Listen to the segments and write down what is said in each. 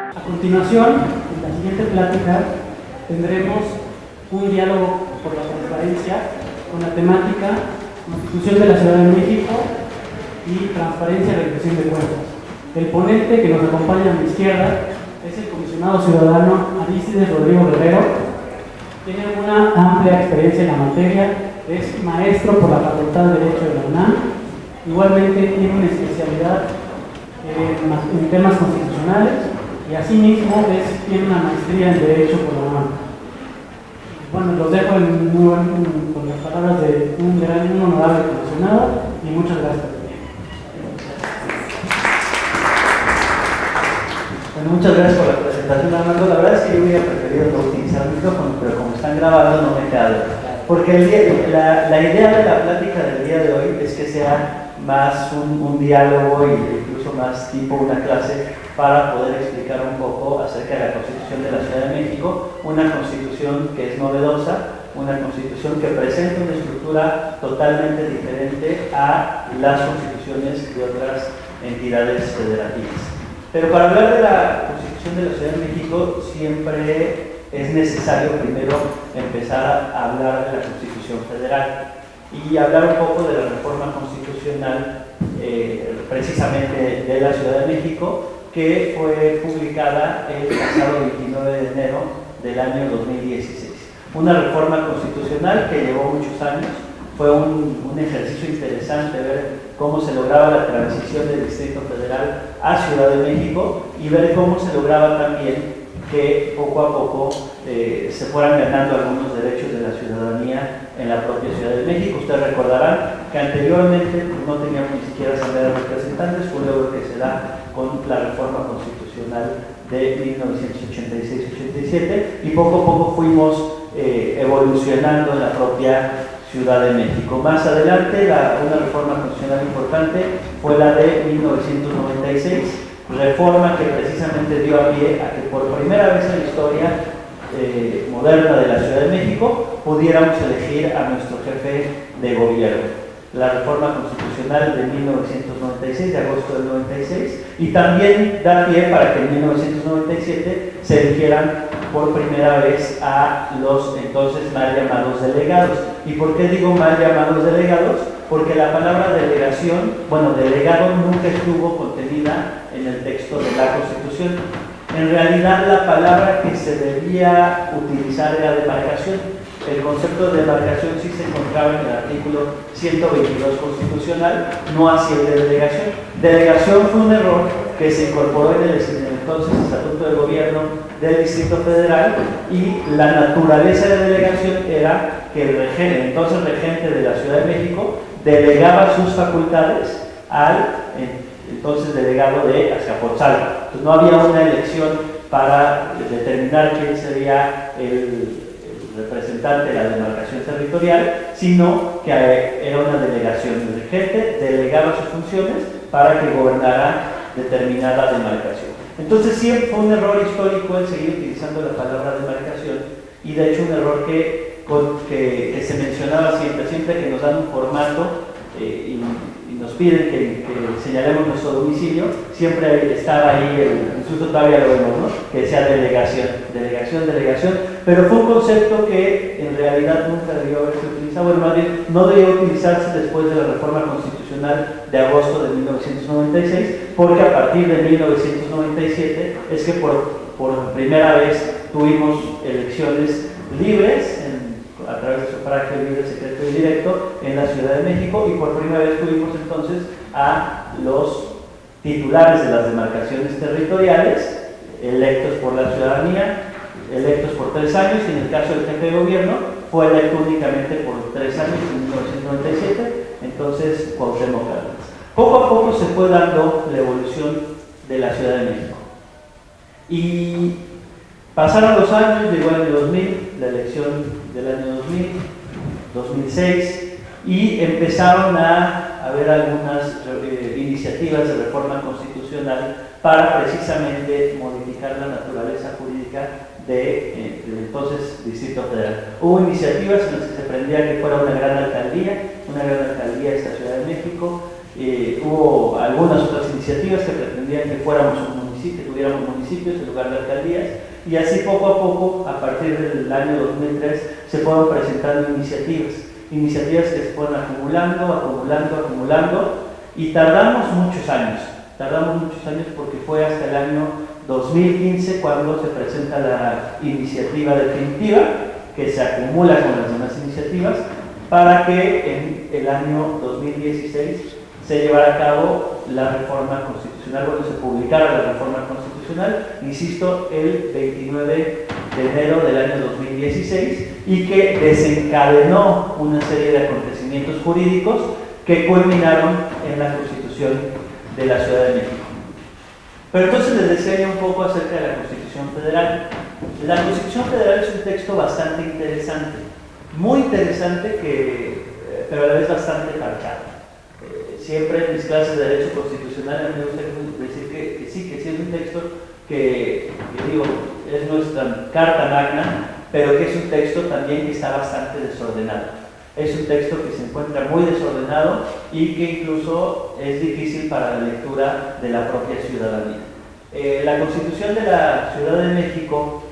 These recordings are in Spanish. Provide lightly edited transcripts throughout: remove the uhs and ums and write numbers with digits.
A continuación, en la siguiente plática, tendremos un diálogo por la transparencia con la temática Constitución de la Ciudad de México y Transparencia y Rendición de Cuentas. El ponente que nos acompaña a mi izquierda es el comisionado ciudadano Arístides Rodrigo Guerrero. Tiene una amplia experiencia en la materia, es maestro por la Facultad de Derecho de la UNAM. Igualmente tiene una especialidad en temas constitucionales y asimismo tiene una maestría en Derecho por la UNAM. Bueno, los dejo con las palabras de un honorable comisionado y muchas gracias. Bueno, muchas gracias por la presentación, Armando. La verdad es que yo hubiera preferido no utilizar el micrófono, pero como están grabando no me queda. Porque la idea de la plática del día de hoy es que sea más un diálogo e incluso más tipo una clase para poder explicar un poco acerca de la Constitución de la Ciudad de México, una Constitución que es novedosa, una Constitución que presenta una estructura totalmente diferente a las constituciones de otras entidades federativas. Pero para hablar de la Constitución de la Ciudad de México siempre es necesario primero empezar a hablar de la Constitución Federal y hablar un poco de la reforma constitucional precisamente de la Ciudad de México, que fue publicada el pasado 29 de enero del año 2016. Una reforma constitucional que llevó muchos años. Fue un ejercicio interesante ver cómo se lograba la transición del Distrito Federal a Ciudad de México y ver cómo se lograba también que poco a poco se fueran ganando algunos derechos de la ciudadanía en la propia Ciudad de México. Ustedes recordarán que anteriormente no teníamos ni siquiera asamblea de representantes, fue un logro que se da con la reforma constitucional de 1986-87 y poco a poco fuimos evolucionando en la propia Ciudad de México. Más adelante, una reforma constitucional importante fue la de 1996, reforma que precisamente dio a pie a que por primera vez en la historia moderna de la Ciudad de México pudiéramos elegir a nuestro jefe de gobierno. La reforma constitucional de 1996, de agosto del 96, y también da pie para que en 1997 se eligieran por primera vez a los entonces mal llamados delegados. ¿Y por qué digo mal llamados delegados? Porque la palabra delegación, delegado nunca estuvo contenida en el texto de la Constitución. En realidad la palabra que se debía utilizar era demarcación. El concepto de demarcación sí se encontraba en el artículo 122 constitucional, no así el de delegación. Delegación fue un error que se incorporó en el entonces Estatuto de Gobierno del Distrito Federal, y la naturaleza de delegación era que el entonces regente de la Ciudad de México delegaba sus facultades al entonces delegado de Azcapotzalco. Entonces no había una elección para determinar quién sería el representante de la demarcación territorial, sino que era una delegación. El regente delegaba sus funciones para que gobernara determinada demarcación. Entonces siempre fue un error histórico el seguir utilizando la palabra demarcación, y de hecho un error que se mencionaba siempre que nos dan un formato y nos piden que señalemos nuestro domicilio, siempre estaba ahí, incluso todavía lo vemos, ¿no?, que sea delegación, pero fue un concepto que en realidad nunca debió haberse utilizado, bueno, más bien no debió utilizarse después de la reforma constitucional de agosto de 1996, porque a partir de 1997 es que por primera vez tuvimos elecciones libres a través de sufragio libre, secreto y directo en la Ciudad de México, y por primera vez tuvimos entonces a los titulares de las demarcaciones territoriales electos por la ciudadanía, electos por 3 años, y en el caso del jefe de gobierno fue electo únicamente por 3 años en 1997, entonces Cuauhtémoc Cárdenas. Poco a poco se fue dando la evolución de la Ciudad de México. Y pasaron los años, llegó el año 2000, la elección del año 2000, 2006, y empezaron a haber algunas iniciativas de reforma constitucional para precisamente modificar la naturaleza jurídica del entonces Distrito Federal. Hubo iniciativas en las que se pretendía que fuera una gran alcaldía de esta Ciudad de México. Hubo algunas otras iniciativas que pretendían que fuéramos un municipio municipios, que tuviéramos municipios en lugar de alcaldías, y así poco a poco, a partir del año 2003, se fueron presentando iniciativas que se fueron acumulando, y tardamos muchos años porque fue hasta el año 2015 cuando se presenta la iniciativa definitiva, que se acumula con las demás iniciativas, para que en el año 2016 se llevara a cabo la reforma constitucional, cuando se publicara la reforma constitucional, insisto, el 29 de enero del año 2016, y que desencadenó una serie de acontecimientos jurídicos que culminaron en la Constitución de la Ciudad de México. Pero entonces les decía yo un poco acerca de la Constitución Federal. La Constitución Federal es un texto bastante interesante, muy interesante, pero a la vez bastante parchado. Siempre en mis clases de Derecho Constitucional me gusta decir que sí es un texto que digo, es nuestra carta magna, pero que es un texto también que está bastante desordenado. Es un texto que se encuentra muy desordenado y que incluso es difícil para la lectura de la propia ciudadanía. La Constitución de la Ciudad de México,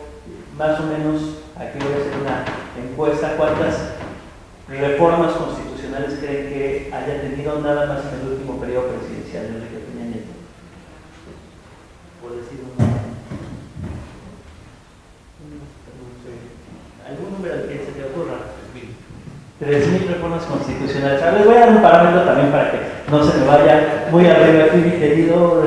más o menos, aquí voy a hacer una encuesta, ¿cuántas reformas constitucionales creen que haya tenido nada más en el último periodo presidencial de Enrique Peña Nieto? Por decir un número. ¿Algún número al que se te ocurra? 3.000 reformas constitucionales. Ahora les voy a dar un parámetro también para que no se me vaya muy arriba aquí mi querido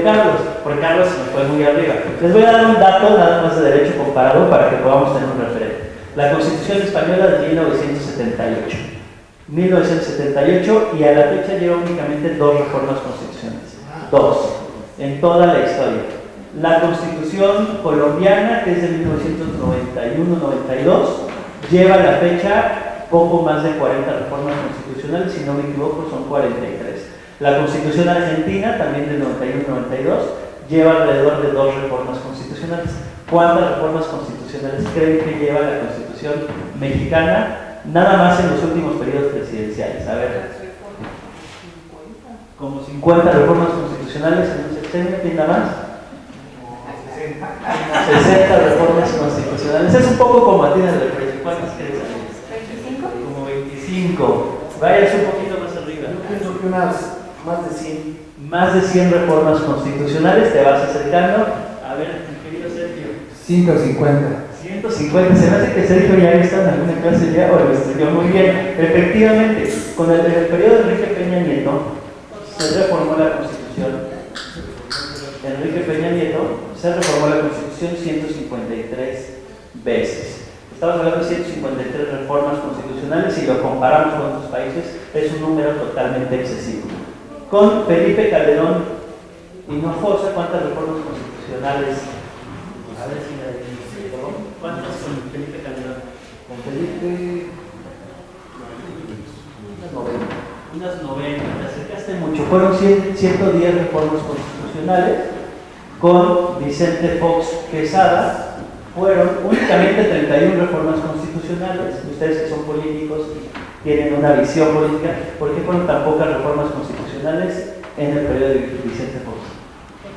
Carlos, porque Carlos se me fue muy arriba. Les voy a dar un dato nada más de derecho comparado para que podamos tener un referente. La Constitución Española de 1978, y a la fecha lleva únicamente 2 reformas constitucionales. 2, en toda la historia. La Constitución colombiana, que es de 1991-92, lleva a la fecha poco más de 40 reformas constitucionales, si no me equivoco son 43. La Constitución argentina, también de 91-92, lleva alrededor de 2 reformas constitucionales. ¿Cuántas reformas constitucionales creen que lleva la Constitución mexicana, nada más en los últimos periodos presidenciales? A ver, como 50 reformas constitucionales en un sexenio, ¿quién da más? 60 reformas constitucionales. Es un poco como a ti en el referéndum. ¿Cuántas crees? 25. Como 25. Vayas un poquito más arriba. Yo pienso que unas más de 100. Más de 100 reformas constitucionales, te vas acercando. A ver, mi querido Sergio. 150. 150. Se me hace que Sergio ya está en alguna clase ya, o lo estudió muy bien. Efectivamente, con el periodo de Enrique Peña Nieto, se reformó la Constitución. Enrique Peña Nieto se reformó la Constitución 153 veces. Estamos hablando de 153 reformas constitucionales, y lo comparamos con otros países, es un número totalmente excesivo. Con Felipe Calderón Hinojosa, ¿cuántas reformas constitucionales? A ver si me adivinan. ¿Cuántas con Felipe Calderón? Con Felipe, unas 90, te acercaste mucho. Fueron 110 reformas constitucionales. Con Vicente Fox Quesada fueron únicamente 31 reformas constitucionales. Ustedes que son políticos y tienen una visión política, ¿por qué fueron tan pocas reformas constitucionales en el periodo de Vicente Fox?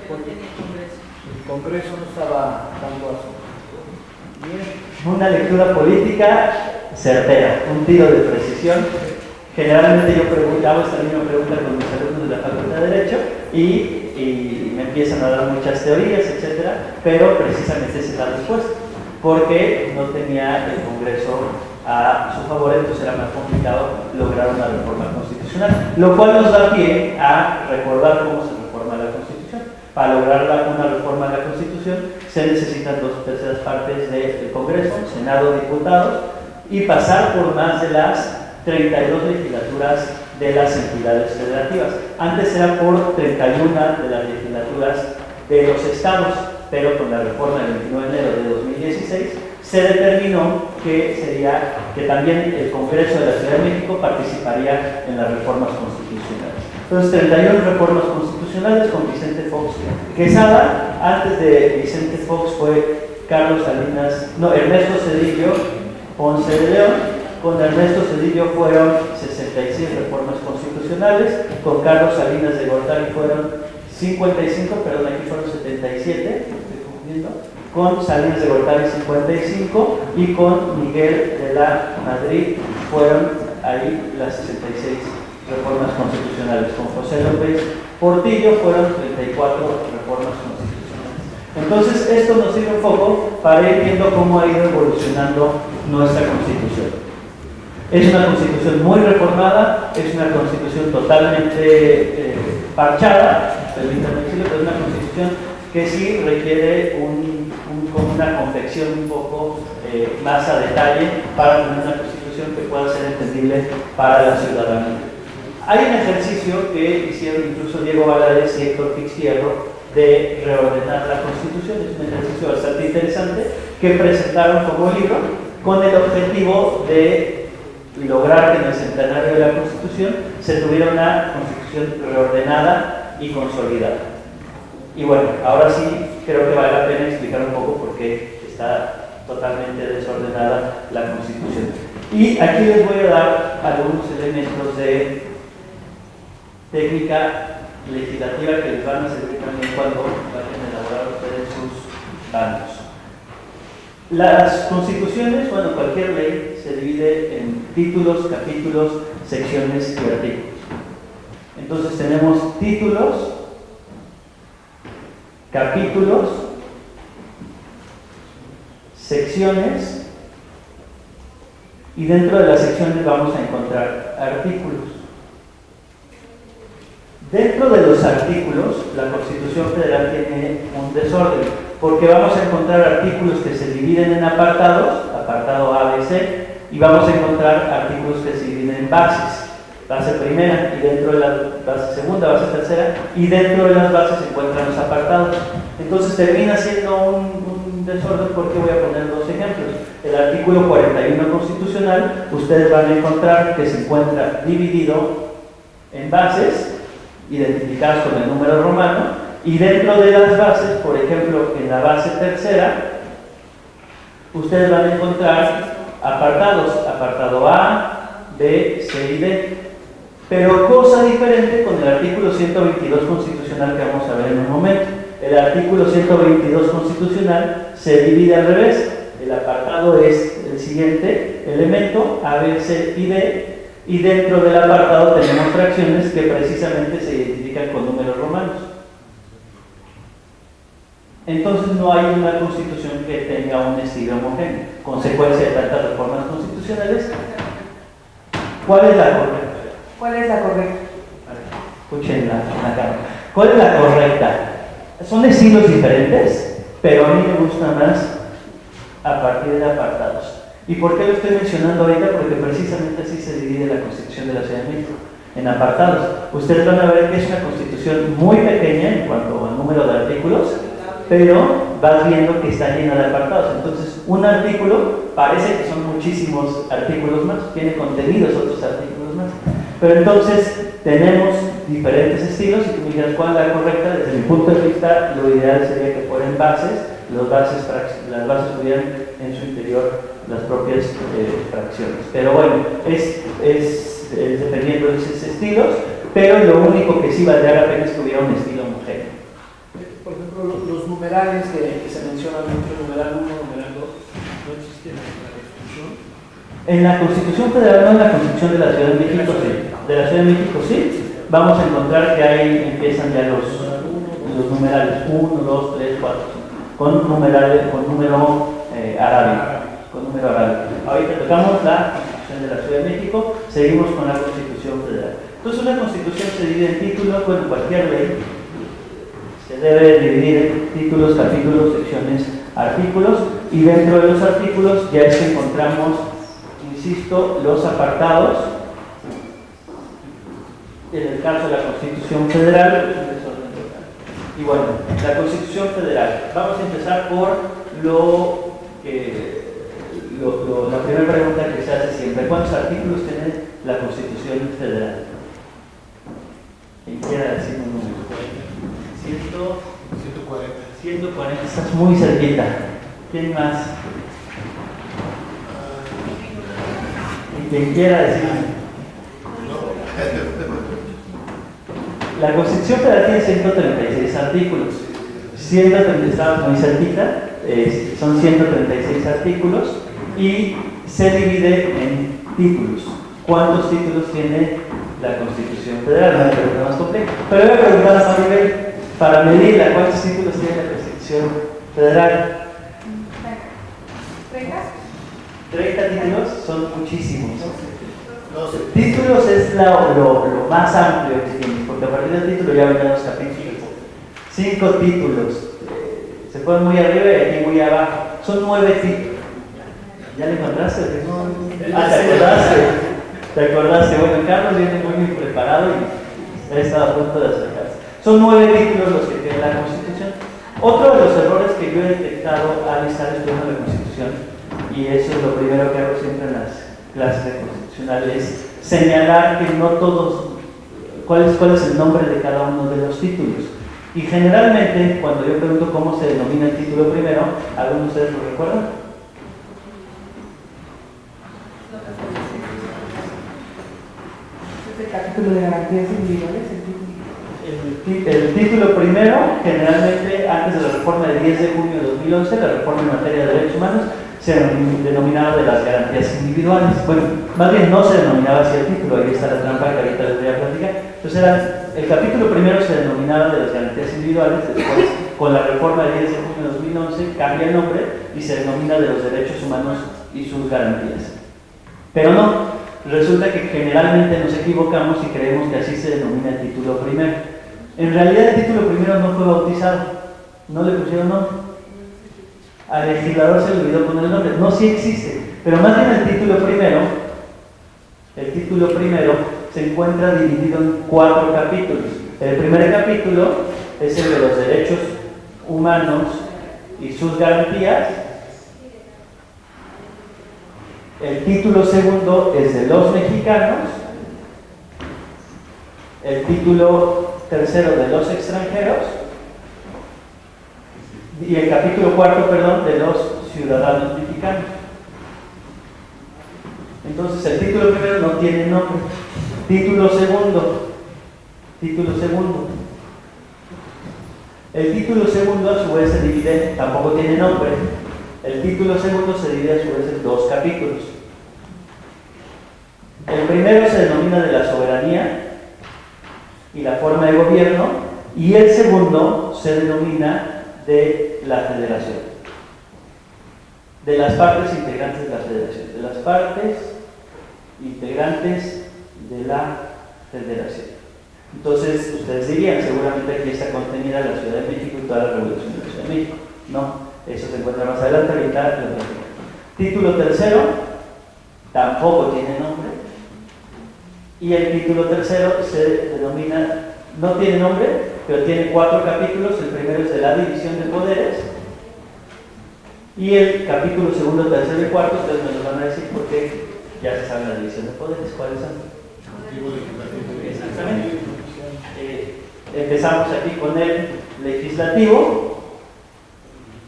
Porque no tenía Congreso. el Congreso no estaba dando a su. Bien, una lectura política certera, un tiro de precisión. Generalmente yo hago esta misma pregunta con mis alumnos de la Facultad de Derecho y me empiezan a dar muchas teorías, etcétera, pero precisamente esa es la respuesta, porque no tenía el Congreso a su favor, entonces era más complicado lograr una reforma constitucional, lo cual nos da pie a recordar cómo se reforma la Constitución. Para lograr una reforma de la Constitución se necesitan 2/3 partes del Congreso, Senado, diputados, y pasar por más de las 32 legislaturas de las entidades federativas. Antes era por 31 de las legislaturas de los estados, pero con la reforma del 29 de enero de 2016 se determinó que también el Congreso de la Ciudad de México participaría en las reformas constitucionales. Entonces, 31 reformas constitucionales con Vicente Fox Quesada. Antes de Vicente Fox fue Ernesto Zedillo Ponce de León. Con Ernesto Zedillo fueron 66 reformas constitucionales, con Carlos Salinas de Gortari fueron 55, perdón, aquí fueron 77, estoy confundiendo, con Salinas de Gortari 55 y con Miguel de la Madrid fueron ahí las 66 reformas constitucionales. Con José López Portillo fueron 34 reformas constitucionales. Entonces, esto nos sirve un poco para ir viendo cómo ha ido evolucionando nuestra Constitución. Es una Constitución muy reformada, es una Constitución totalmente parchada, permítanme decirlo, pero es una Constitución que sí requiere como una confección un poco más a detalle para tener una Constitución que pueda ser entendible para la ciudadanía. Hay un ejercicio que hicieron incluso Diego Valadez y Héctor Fixfierro de reordenar la Constitución. Es un ejercicio bastante interesante que presentaron como libro con el objetivo de lograr que en el centenario de la Constitución se tuviera una Constitución reordenada y consolidada. Y bueno, ahora sí creo que vale la pena explicar un poco por qué está totalmente desordenada la Constitución. Y aquí les voy a dar algunos elementos de técnica legislativa que les van a servir también cuando vayan a elaborar ustedes sus bancos. Las constituciones, bueno, cualquier ley se divide en títulos, capítulos, secciones y artículos. Entonces tenemos títulos, capítulos, secciones, y dentro de las secciones vamos a encontrar artículos. Dentro de los artículos, la Constitución Federal tiene un desorden, porque vamos a encontrar artículos que se dividen en apartados, apartado A, B, C, y vamos a encontrar artículos que se dividen en bases, base primera, y dentro de la base segunda, base tercera, y dentro de las bases se encuentran los apartados. Entonces termina siendo un desorden, porque voy a poner dos ejemplos. El artículo 41 constitucional, ustedes van a encontrar que se encuentra dividido en bases, identificadas con el número romano, y dentro de las bases, por ejemplo, en la base tercera, ustedes van a encontrar apartados, apartado A, B, C y D. Pero cosa diferente con el artículo 122 constitucional que vamos a ver en un momento. El artículo 122 constitucional se divide al revés. El apartado es el siguiente elemento, A, B, C y D. Y dentro del apartado tenemos fracciones que precisamente se identifican con números romanos. Entonces no hay una constitución que tenga un estilo homogéneo, consecuencia de tantas reformas constitucionales. ¿Cuál es la correcta? ¿Cuál es la correcta? Escuchen la cámara. ¿Cuál es la correcta? Son estilos diferentes, pero a mí me gusta más a partir de apartados. ¿Y por qué lo estoy mencionando ahorita? Porque precisamente así se divide la Constitución de la Ciudad de México, en apartados. Ustedes van a ver que es una Constitución muy pequeña en cuanto al número de artículos, pero vas viendo que está llena de apartados. Entonces, un artículo parece que son muchísimos artículos más, tiene contenidos otros artículos más. Pero entonces tenemos diferentes estilos y tú me dirás cuál es la correcta. Desde mi punto de vista, lo ideal sería que fueran bases, las bases tuvieran en su interior las propias fracciones. Pero bueno, es dependiendo de esos estilos, pero lo único que sí valdría la pena es que hubiera un estilo homogéneo. Por ejemplo, los numerales que se mencionan entre numeral 1 y numeral 2, ¿no existen en la Constitución? En la Constitución Federal, no en la Constitución de la Ciudad de México, sí. De la Ciudad de México, sí. Vamos a encontrar que ahí empiezan ya los numerales 1, 2, 3, 4, 5, con número arábigo. Ahorita tocamos la Constitución de la Ciudad de México, seguimos con la Constitución Federal. Entonces, una Constitución se divide en títulos, bueno, cualquier ley se debe dividir en títulos, capítulos, secciones, artículos, y dentro de los artículos ya es que encontramos, insisto, los apartados. En el caso de la Constitución Federal, y bueno, la Constitución Federal, vamos a empezar por la primera pregunta que se hace siempre: ¿cuántos artículos tiene la Constitución Federal? ¿Quién quiera decir un número? 140. 140, estás muy cerquita. ¿Quién más? ¿Y quien quiera decir? La Constitución Federal tiene 136 artículos. 130, estaba muy cerquita, son 136 artículos y se divide en títulos. ¿Cuántos títulos tiene la Constitución Federal? Es una pregunta más compleja. Pero voy a preguntar a Maribel, para medirla, ¿cuántos títulos tiene la Constitución Federal? 30 títulos son muchísimos. Títulos es lo más amplio que tienes, porque a partir del título ya vendrán los capítulos. 5 títulos. Se ponen muy arriba y aquí muy abajo. Son 9 títulos. ¿Ya le encontraste? Ah, ¿te acordaste? Bueno, Carlos viene muy bien preparado y ha estado a punto de acercarse. Son 9 títulos los que tiene la Constitución. Otro de los errores que yo he detectado al estar estudiando la Constitución, y eso es lo primero que hago siempre en las clases de constitucional, es señalar que no todos, cuál es el nombre de cada uno de los títulos. Y generalmente, cuando yo pregunto cómo se denomina el título primero, ¿algunos de ustedes lo recuerdan? ¿Es el capítulo de garantías individuales? El título primero, generalmente, antes de la reforma del 10 de junio de 2011, la reforma en materia de derechos humanos, se denominaba de las garantías individuales. Bueno, más bien no se denominaba así el título, ahí está la trampa que ahorita les voy a platicar. Entonces, el capítulo primero se denominaba de las garantías individuales, después, con la reforma del 10 de junio de 2011, cambia el nombre y se denomina de los derechos humanos y sus garantías. Pero no, resulta que generalmente nos equivocamos y creemos que así se denomina el título primero. En realidad el título primero no fue bautizado, no le pusieron nombre. Al legislador se le olvidó poner el nombre. No, sí existe, pero más bien el título primero se encuentra dividido en 4 capítulos. El primer capítulo es el de los derechos humanos y sus garantías. El título segundo es de los mexicanos. El título tercero de los extranjeros. Y el capítulo cuarto, de los ciudadanos mexicanos. Entonces el título primero no tiene nombre. Título segundo. El título segundo a su vez se divide, tampoco tiene nombre. El título segundo se divide a su vez en 2 capítulos. El primero se denomina de la soberanía y la forma de gobierno, y el segundo se denomina de la federación, de las partes integrantes de la federación, de las partes integrantes de la federación. Entonces, ustedes dirían, seguramente aquí está contenida la Ciudad de México y toda la Revolución de la Ciudad de México. No, eso se encuentra más adelante, ahorita lo platico. Título tercero, tampoco tiene nombre. Y el título tercero se denomina, no tiene nombre, pero tiene 4 capítulos. El primero es de la división de poderes. Y el capítulo segundo, tercero y cuarto, ustedes me lo van a decir porque ya se sabe la división de poderes. ¿Cuáles son? Exactamente. Empezamos aquí con el legislativo,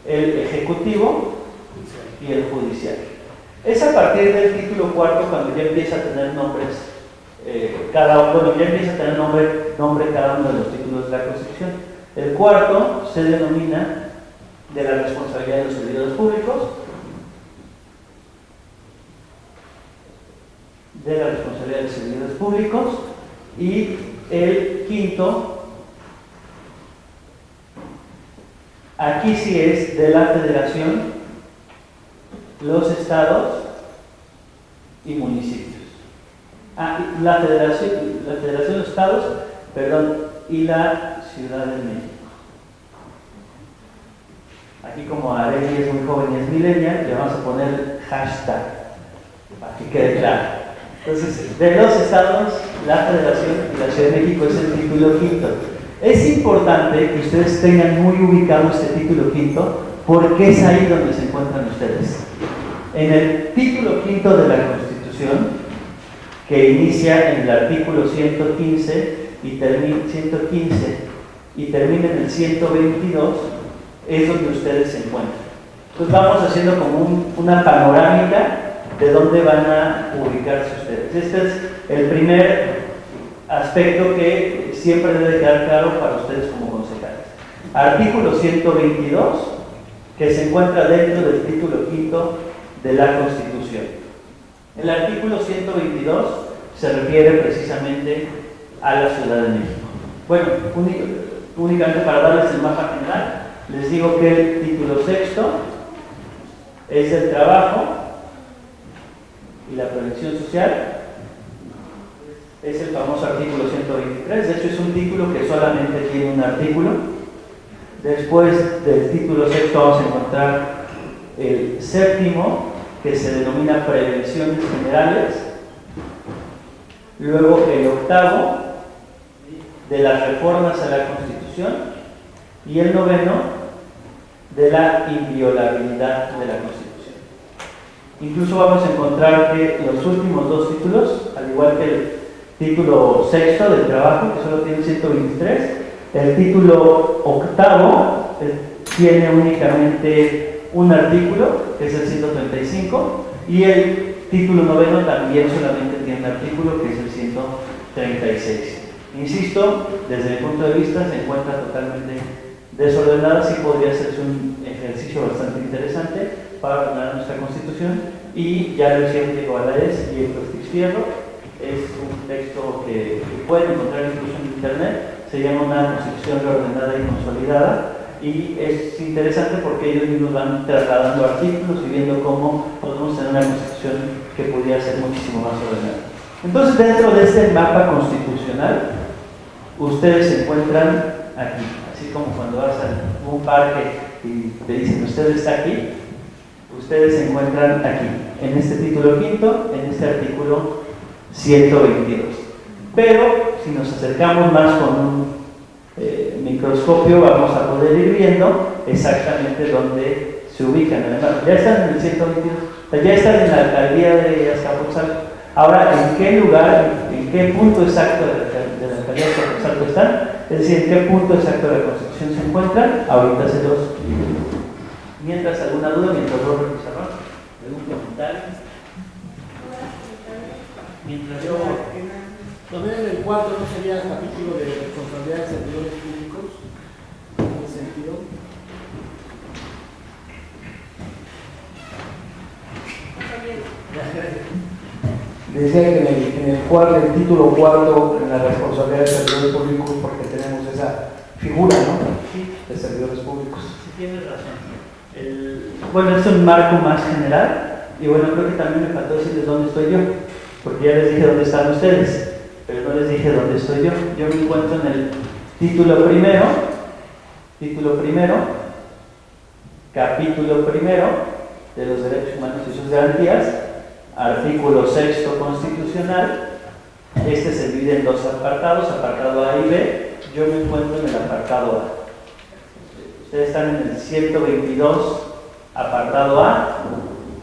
el ejecutivo y el judicial. Es a partir del título cuarto cuando ya empieza a tener nombres, ya empieza a tener nombre cada uno de los títulos de la Constitución. El cuarto se denomina de la responsabilidad de los servidores públicos, y el quinto, aquí sí es de la federación, los estados y municipios. La federación, los estados, y la Ciudad de México. Aquí, como Arely es muy joven y es millennial, le vamos a poner hashtag para que quede claro. Entonces, de los estados, la federación y la Ciudad de México es el título quinto. Es importante que ustedes tengan muy ubicado este título quinto, porque es ahí donde se encuentran ustedes. En el título quinto de la Constitución, que inicia en el artículo 115 y termina en el 122, es donde ustedes se encuentran. Entonces vamos haciendo como una panorámica de dónde van a ubicarse ustedes. Este es el primer aspecto que siempre debe quedar claro para ustedes como concejales. Artículo 122, que se encuentra dentro del título quinto de la Constitución. El artículo 122 se refiere precisamente a la Ciudad de México. Bueno, únicamente para darles el mapa general, les digo que el título sexto es el trabajo y la previsión social. Es el famoso artículo 123, de hecho es un título que solamente tiene un artículo. Después del título sexto vamos a encontrar el séptimo, que se denomina prevenciones generales. Luego el octavo, de las reformas a la Constitución. Y el noveno, de la inviolabilidad de la Constitución. Incluso vamos a encontrar que los últimos dos títulos, al igual que el título sexto del trabajo, que solo tiene 123, el título octavo tiene únicamente un artículo, que es el 135, y el título noveno también solamente tiene un artículo, que es el 136. Insisto, desde mi punto de vista se encuentra totalmente desordenada. Sí podría hacerse un ejercicio bastante interesante para ordenar nuestra Constitución, y ya lo hicieron Diego Valadez y Héctor Fierro. Es un texto que pueden encontrar incluso en internet. Se llama Una Constitución Reordenada y Consolidada, y es interesante porque ellos mismos van trasladando artículos y viendo cómo podemos tener una Constitución que pudiera ser muchísimo más ordenada. Entonces, dentro de este mapa constitucional, ustedes se encuentran aquí, así como cuando vas a un parque y te dicen, usted está aquí, ustedes se encuentran aquí, en este título quinto, en este artículo 122. Pero si nos acercamos más con un microscopio, vamos a poder ir viendo exactamente dónde se ubican. Además, ya están en el 122, ya están en la alcaldía de Azcapotzalco. Ahora, ¿en qué lugar, en qué punto exacto de la alcaldía de Azcapotzalco están? Es decir, ¿en qué punto exacto de la Constitución se encuentran? Ahorita se los digo. Mientras, ¿alguna duda? Mientras borro el pizarrón, ¿algún comentario? Mientras yo... También en el cuarto no sería el capítulo de responsabilidad de servidores públicos, en ese sentido. Decía que en el título cuarto, en la responsabilidad de servidores públicos, porque tenemos esa figura, ¿no? De servidores públicos. Sí, tienes razón. Bueno, es un marco más general, y bueno, creo que también me faltó decirles dónde estoy yo, porque ya les dije dónde están ustedes, pero no les dije dónde estoy yo. Yo me encuentro en el título primero, capítulo primero de los derechos humanos y sus garantías, artículo sexto constitucional. Este se divide en dos apartados, apartado A y B. Yo me encuentro en el apartado A. Ustedes están en el 122, apartado A,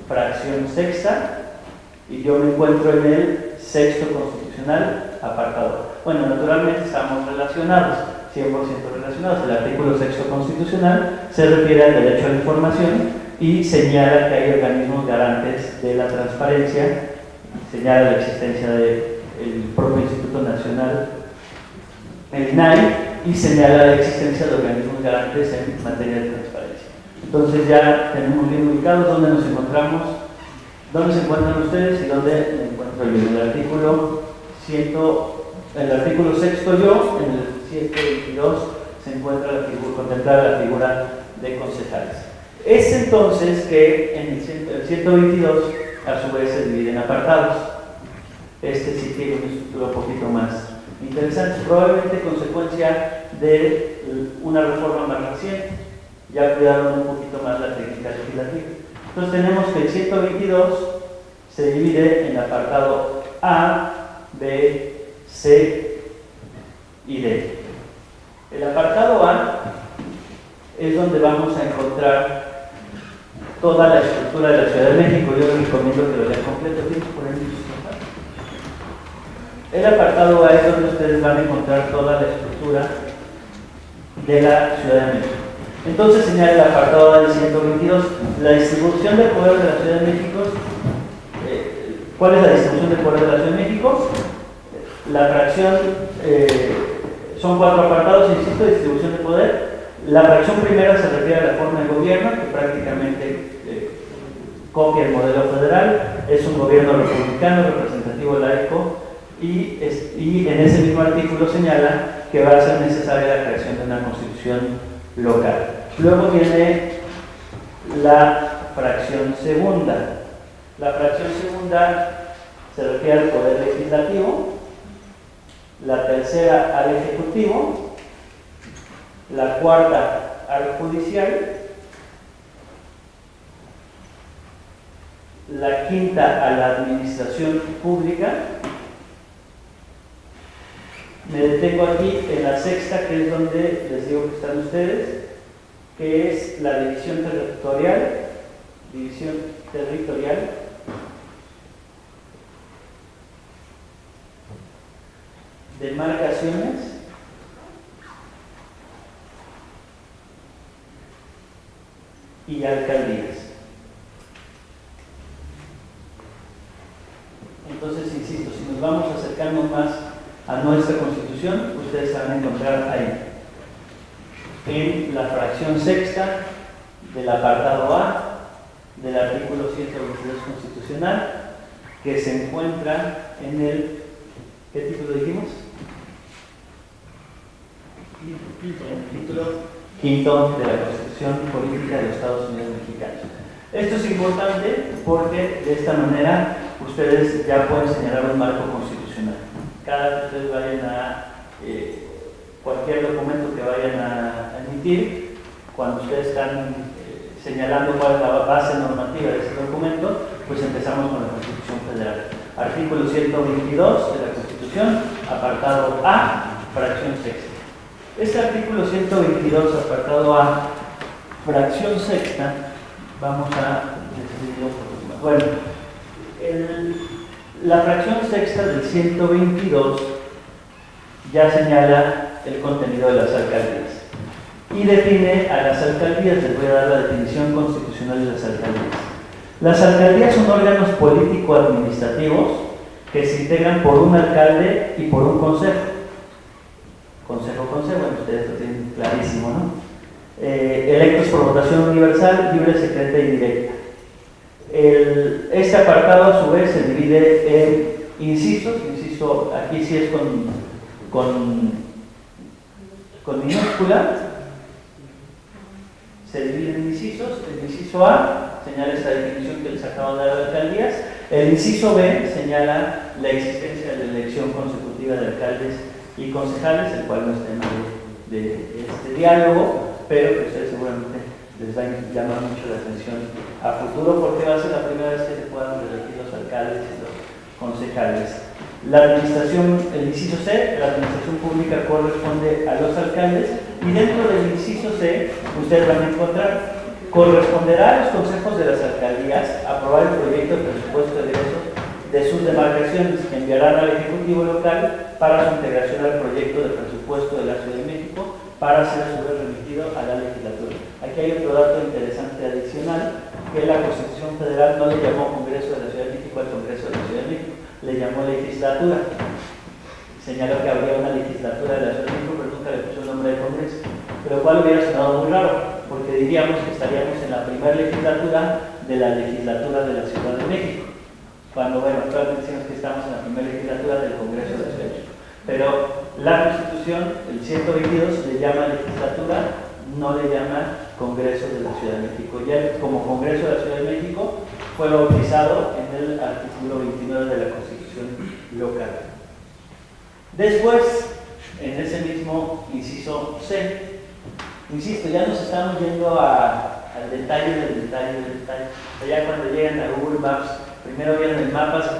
fracción sexta, y yo me encuentro en el sexto constitucional, apartado A. Bueno, naturalmente estamos relacionados, 100% relacionados. El artículo sexto constitucional se refiere al derecho a la información y señala que hay organismos garantes de la transparencia, señala la existencia del propio Instituto Nacional, el INAI, y señala la existencia de organismos garantes en materia de transparencia. Entonces ya tenemos bien ubicados dónde nos encontramos, dónde se encuentran ustedes y dónde me encuentro yo. En el artículo sexto yo, en el 122 se encuentra contemplada la figura de concejales. Es entonces que en el 122 a su vez se divide en apartados. Este sí tiene una estructura un poquito más interesante, probablemente consecuencia de una reforma más reciente. Ya cuidaron un poquito más la técnica legislativa. Entonces tenemos que el 122 se divide en apartado A, B, C y D. El apartado A es donde vamos a encontrar toda la estructura de la Ciudad de México. Yo les recomiendo que lo lean completo. ¿Tienes por ahí? El apartado A es donde ustedes van a encontrar toda la estructura de la Ciudad de México. Entonces señala el apartado A del 122, la distribución del poder de la Ciudad de México. ¿Cuál es la distribución del poder de la Ciudad de México? La fracción Son 4 apartados, insisto: distribución de poder. La fracción primera se refiere a la forma de gobierno, que prácticamente copia el modelo federal. Es un gobierno republicano, representativo, laico, y en ese mismo artículo señala que va a ser necesaria la creación de una constitución local. Luego viene la fracción segunda. La fracción segunda se refiere al poder legislativo, la tercera al ejecutivo, la cuarta al judicial, la quinta a la administración pública. Me detengo aquí en la sexta, que es donde les digo que están ustedes, que es la división territorial, demarcaciones y alcaldías. Entonces, insisto, si nos vamos acercando más a nuestra Constitución, ustedes van a encontrar ahí, en la fracción sexta del apartado A del artículo 122 constitucional, que se encuentra en el, ¿qué título dijimos? El título quinto de la Constitución Política de los Estados Unidos Mexicanos. Esto es importante porque de esta manera ustedes ya pueden señalar un marco constitucional. Cada vez que ustedes vayan a cualquier documento que vayan a emitir, cuando ustedes están señalando cuál es la base normativa de ese documento, pues empezamos con la Constitución Federal. Artículo 122 de la Constitución, apartado A, fracción sexta. Este artículo 122, apartado A, fracción sexta, vamos a decidirlo por último. Bueno, la fracción sexta del 122 ya señala el contenido de las alcaldías y define a las alcaldías. Les voy a dar la definición constitucional de las alcaldías. Las alcaldías son órganos político-administrativos que se integran por un alcalde y por un consejo. Consejo, bueno, ustedes lo tienen clarísimo, ¿no? Electos por votación universal, libre, secreta y directa. Este apartado a su vez se divide en incisos. Inciso, aquí sí es con minúscula. Se divide en incisos. El inciso A señala esta definición que les acabo de dar de alcaldías. El inciso B señala la existencia de la elección consecutiva de alcaldes y concejales, el cual no es tema de este diálogo, pero que ustedes seguramente les va a llamar mucho la atención a futuro, porque va a ser la primera vez que se puedan elegir los alcaldes y los concejales. La administración, el inciso C, la administración pública corresponde a los alcaldes, y dentro del inciso C, ustedes van a encontrar: corresponderá a los consejos de las alcaldías aprobar el proyecto de presupuesto de egresos de sus demarcaciones, que enviarán al Ejecutivo local para su integración al proyecto de presupuesto de la Ciudad de México, para ser a su vez remitido a la legislatura. Aquí hay otro dato interesante adicional, que la Constitución Federal no le llamó Congreso de la Ciudad de México al Congreso de la Ciudad de México, le llamó legislatura. Señaló que habría una legislatura de la Ciudad de México, pero nunca le puso el nombre de Congreso, pero cual hubiera sonado muy raro, porque diríamos que estaríamos en la primera legislatura de la legislatura de la Ciudad de México, cuando, bueno, actualmente decimos que estamos en la primera legislatura del Congreso de la Ciudad de México. Pero la Constitución, el 122, le llama legislatura, no le llama Congreso de la Ciudad de México. Ya como Congreso de la Ciudad de México fue bautizado en el artículo 29 de la Constitución local. Después, en ese mismo inciso C, insisto, ya nos estamos yendo al detalle del detalle del detalle. Ya cuando llegan a Google Maps, primero vienen el mapa, se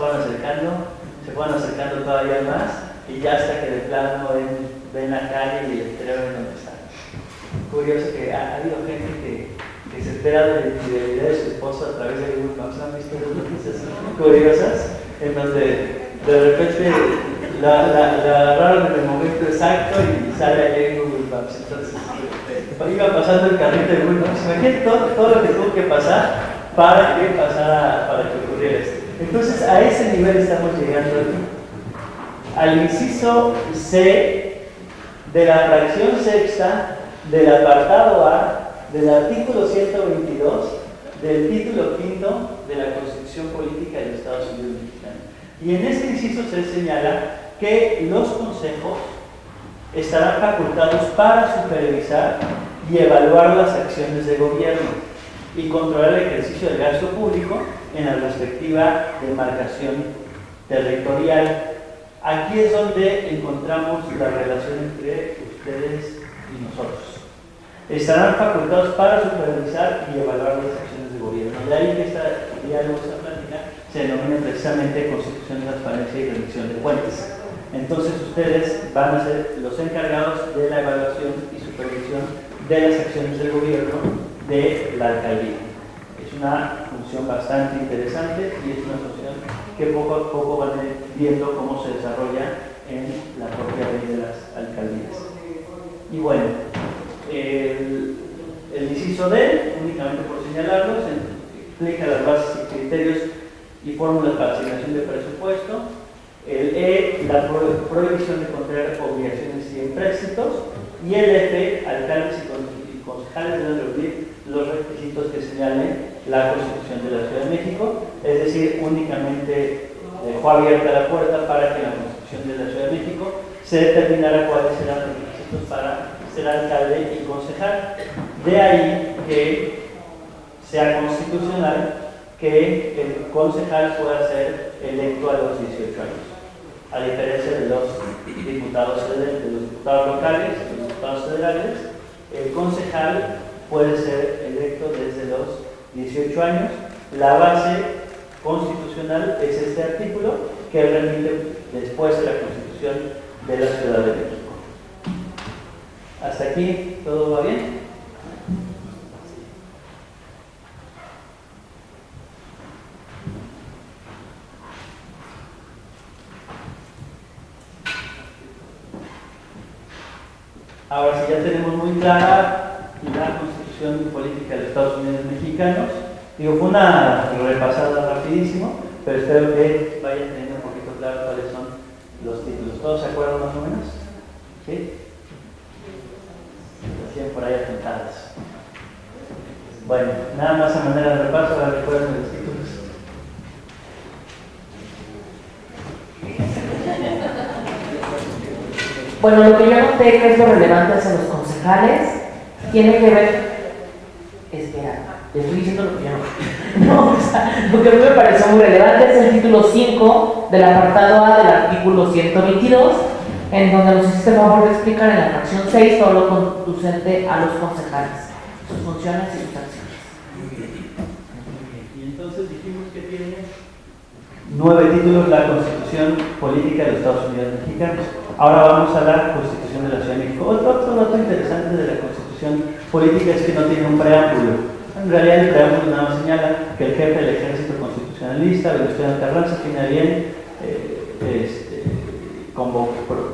van acercando todavía más, y ya hasta que de plano ven la calle y el letrero en donde están. Curioso que ha habido gente que se entera de la infidelidad de su esposo a través de Google Maps. ¿Han visto noticias curiosas? En donde de repente la agarraron en el momento exacto y sale ahí en Google Maps. Entonces, iba pasando el carrito de Google Maps. Imagínate todo lo que tuvo que pasar para que ocurriera esto. Entonces, a ese nivel estamos llegando aquí. Al inciso C de la fracción sexta del apartado A del artículo 122 del título quinto de la Constitución Política de los Estados Unidos Mexicanos. Y en este inciso se señala que los consejos estarán facultados para supervisar y evaluar las acciones de gobierno y controlar el ejercicio del gasto público en la respectiva demarcación territorial. Aquí es donde encontramos la relación entre ustedes y nosotros. Estarán facultados para supervisar y evaluar las acciones de gobierno. De ahí que esta diálogo, esta plática, se denomina precisamente Constitución, Transparencia y Rendición de Cuentas. Entonces ustedes van a ser los encargados de la evaluación y supervisión de las acciones del gobierno de la alcaldía. Es una función bastante interesante y es una función que poco a poco van viendo cómo se desarrolla en la propia ley de las alcaldías. Y bueno, el inciso D, únicamente por señalarlo, explica las bases y criterios y fórmulas para asignación de presupuesto. El E, la prohibición de contraer obligaciones y empréstitos. Y el F, alcaldes y concejales deben reunir los requisitos que señale la Constitución de la Ciudad de México, es decir, únicamente dejó abierta la puerta para que en la Constitución de la Ciudad de México se determinara cuáles serán los requisitos para ser alcalde y concejal. De ahí que sea constitucional que el concejal pueda ser electo a los 18 años, a diferencia de los diputados locales, de los diputados federales. El concejal puede ser electo desde los 18 años. La base constitucional es este artículo que remite después de la Constitución de la Ciudad de México. ¿Hasta aquí todo va bien? Ahora, si ya tenemos muy clara la Constitución Política de los Estados Unidos Mexicanos, digo, fue una repasada rapidísimo, pero espero que vayan teniendo un poquito claro cuáles son los títulos. ¿Todos se acuerdan más o menos? ¿Sí? Hacían por ahí apuntadas. Bueno, nada más a manera de repaso, ahora recuerden los títulos. Bueno, lo que yo noté que es lo relevante hacia los concejales tiene que ver. Espera, te estoy diciendo lo que yo no. No, o sea, lo que a mí me pareció muy relevante es el título 5 del apartado A del artículo 122, en donde nos hiciste el favor de explicar en la fracción 6 todo lo conducente a los concejales, sus funciones y sus acciones. Y entonces dijimos que tiene 9 títulos la Constitución Política de los Estados Unidos Mexicanos. Ahora vamos a la Constitución de la Ciudad de México. Otro dato interesante de la Constitución Política es que no tiene un preámbulo. En realidad el preámbulo nada más señala que el jefe del ejército constitucionalista, Venustiano Carranza, tiene bien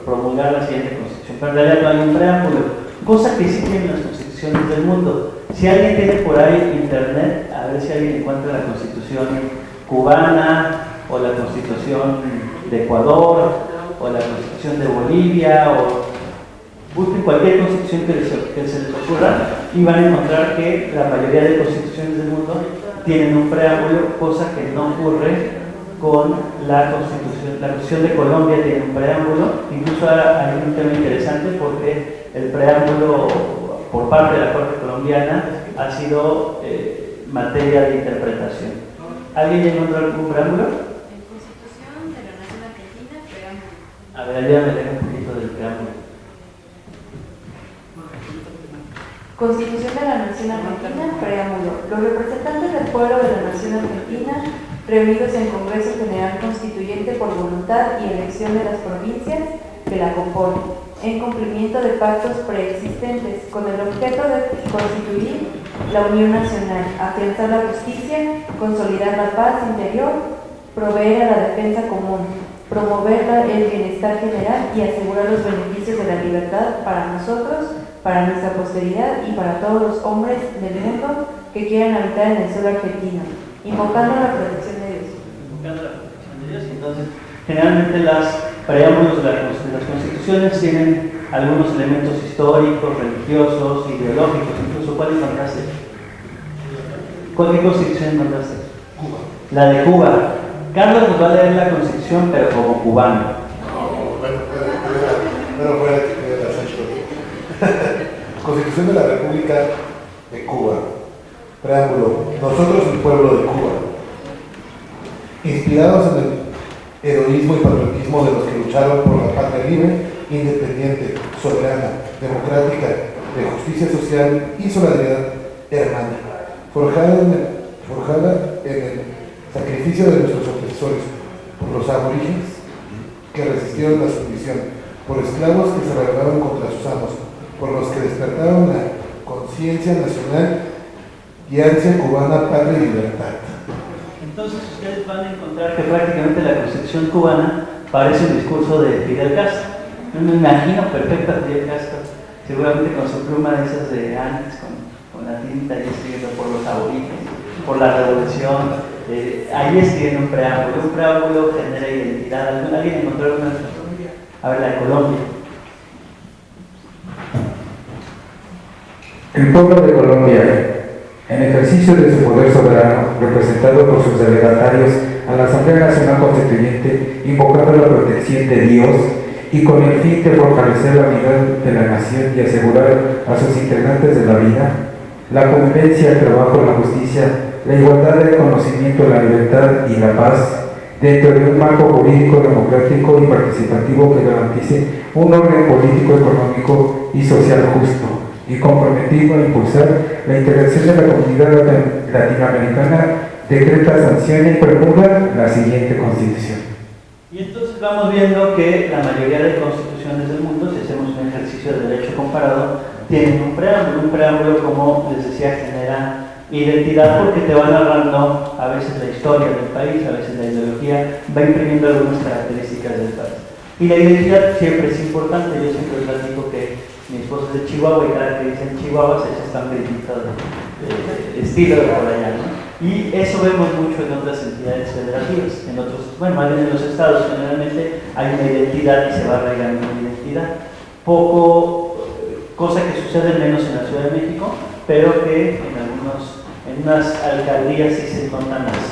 promulgar la siguiente Constitución. Pero en realidad no hay un preámbulo, cosa que sí tienen las constituciones del mundo. Si alguien tiene por ahí internet, a ver si alguien encuentra la Constitución cubana o la Constitución de Ecuador o la Constitución de Bolivia, o busquen cualquier constitución que se les ocurra y van a encontrar que la mayoría de constituciones del mundo tienen un preámbulo, cosa que no ocurre con la Constitución. La Constitución de Colombia tiene un preámbulo. Incluso hay un tema interesante porque el preámbulo por parte de la Corte colombiana ha sido materia de interpretación. ¿Alguien ya encontró algún preámbulo? A ver, ayúdame a leer un poquito del preámbulo. Constitución de la Nación Argentina, preámbulo. Los representantes del pueblo de la Nación Argentina, reunidos en Congreso General Constituyente por voluntad y elección de las provincias que la componen, en cumplimiento de pactos preexistentes, con el objeto de constituir la Unión Nacional, afianzar la justicia, consolidar la paz interior, proveer a la defensa común, promover el bienestar general y asegurar los beneficios de la libertad para nosotros, para nuestra posteridad y para todos los hombres del mundo que quieran habitar en el suelo argentino, invocando la protección de Dios. Invocando la protección de Dios. Entonces, generalmente los preámbulos de las constituciones tienen algunos elementos históricos, religiosos, ideológicos, incluso. ¿Cuál encontraste? ¿Cuál constitución encontraste? Cuba. La de Cuba. Carlos nos va a leer la constitución, pero como cubano. No, bueno, fuera de la Sánchez. Constitución de la República de Cuba. Preámbulo. Nosotros, el pueblo de Cuba, inspirados en el heroísmo y patriotismo de los que lucharon por la patria libre, independiente, soberana, democrática, de justicia social y solidaridad hermana, forjada en el sacrificio de nuestros opresores, por los aborígenes que resistieron la sumisión, por esclavos que se rebelaron contra sus amos, por los que despertaron la conciencia nacional y ansia cubana, patria y libertad. Entonces ustedes van a encontrar que prácticamente la constitución cubana parece un discurso de Fidel Castro. Yo me imagino perfecto a Fidel Castro, seguramente con su pluma de esas de antes, con la tinta y escribiendo por los aborígenes, por la revolución, ahí escribiendo un preámbulo genera identidad. ¿Alguien encontró una? A ver, la de Colombia. El pueblo de Colombia, en ejercicio de su poder soberano, representado por sus delegatarios a la Asamblea Nacional Constituyente, invocando la protección de Dios y con el fin de fortalecer la unidad de la nación y asegurar a sus integrantes de la vida, la convivencia, el trabajo, la justicia, la igualdad del conocimiento, la libertad y la paz, dentro de un marco jurídico, democrático y participativo que garantice un orden político, económico y social justo, y comprometido a impulsar la integración de la comunidad latinoamericana, decreta, sanciona y promulga la siguiente Constitución. Y entonces vamos viendo que la mayoría de constituciones del mundo, si hacemos un ejercicio de derecho comparado, tienen un preámbulo, como les decía, genera identidad porque te va narrando a veces la historia del país, a veces la ideología, va imprimiendo algunas características del país. Y la identidad siempre es importante. Yo siempre platico que mi esposa es de Chihuahua y cada que dicen Chihuahua se echa un gritito de estilo de por allá, ¿no? Y eso vemos mucho en otras entidades federativas, en otros, bueno, más bien en los estados generalmente hay una identidad y se va arraigando una identidad. Cosa que sucede menos en la Ciudad de México, pero que en unas alcaldías sí se nota más.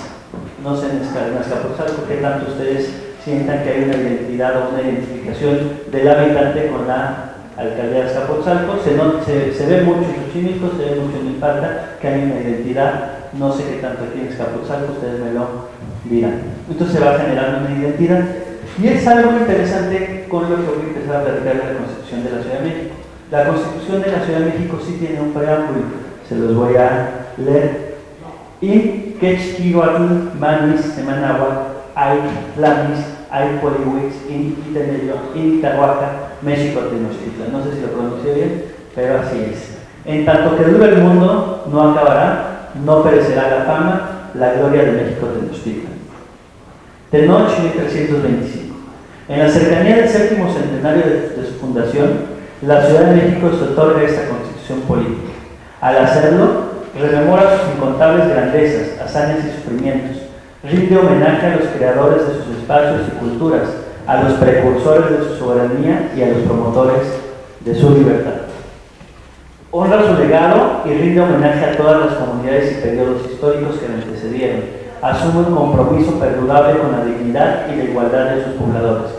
No sé en Azcapotzalco qué tanto ustedes sientan que hay una identidad o una identificación del habitante con la alcaldía de Azcapotzalco. Se ve mucho en Xochimilco, se ve mucho en Milpalta, que hay una identidad. No sé qué tanto aquí en Azcapotzalco, ustedes me lo dirán. Entonces se va generando una identidad. Y es algo interesante con lo que voy a empezar a platicar de la Constitución de la Ciudad de México. La Constitución de la Ciudad de México sí tiene un preámbulo, se los voy a leer. In Quechquihuatl manis semanagua hay tlamis hay poliwix in Itenello in Tahuaca México Tenochtitlan. No sé si lo pronuncié bien, pero así es. En tanto que dure el mundo, no acabará, no perecerá la fama, la gloria de México Tenochtitlan. Tenoch 1325. En la cercanía del séptimo centenario de su fundación, la Ciudad de México se otorga esta constitución política. Al hacerlo, rememora sus incontables grandezas, hazañas y sufrimientos, rinde homenaje a los creadores de sus espacios y culturas, a los precursores de su soberanía y a los promotores de su libertad. Honra su legado y rinde homenaje a todas las comunidades y periodos históricos que le antecedieron. Asume un compromiso perdurable con la dignidad y la igualdad de sus pobladores.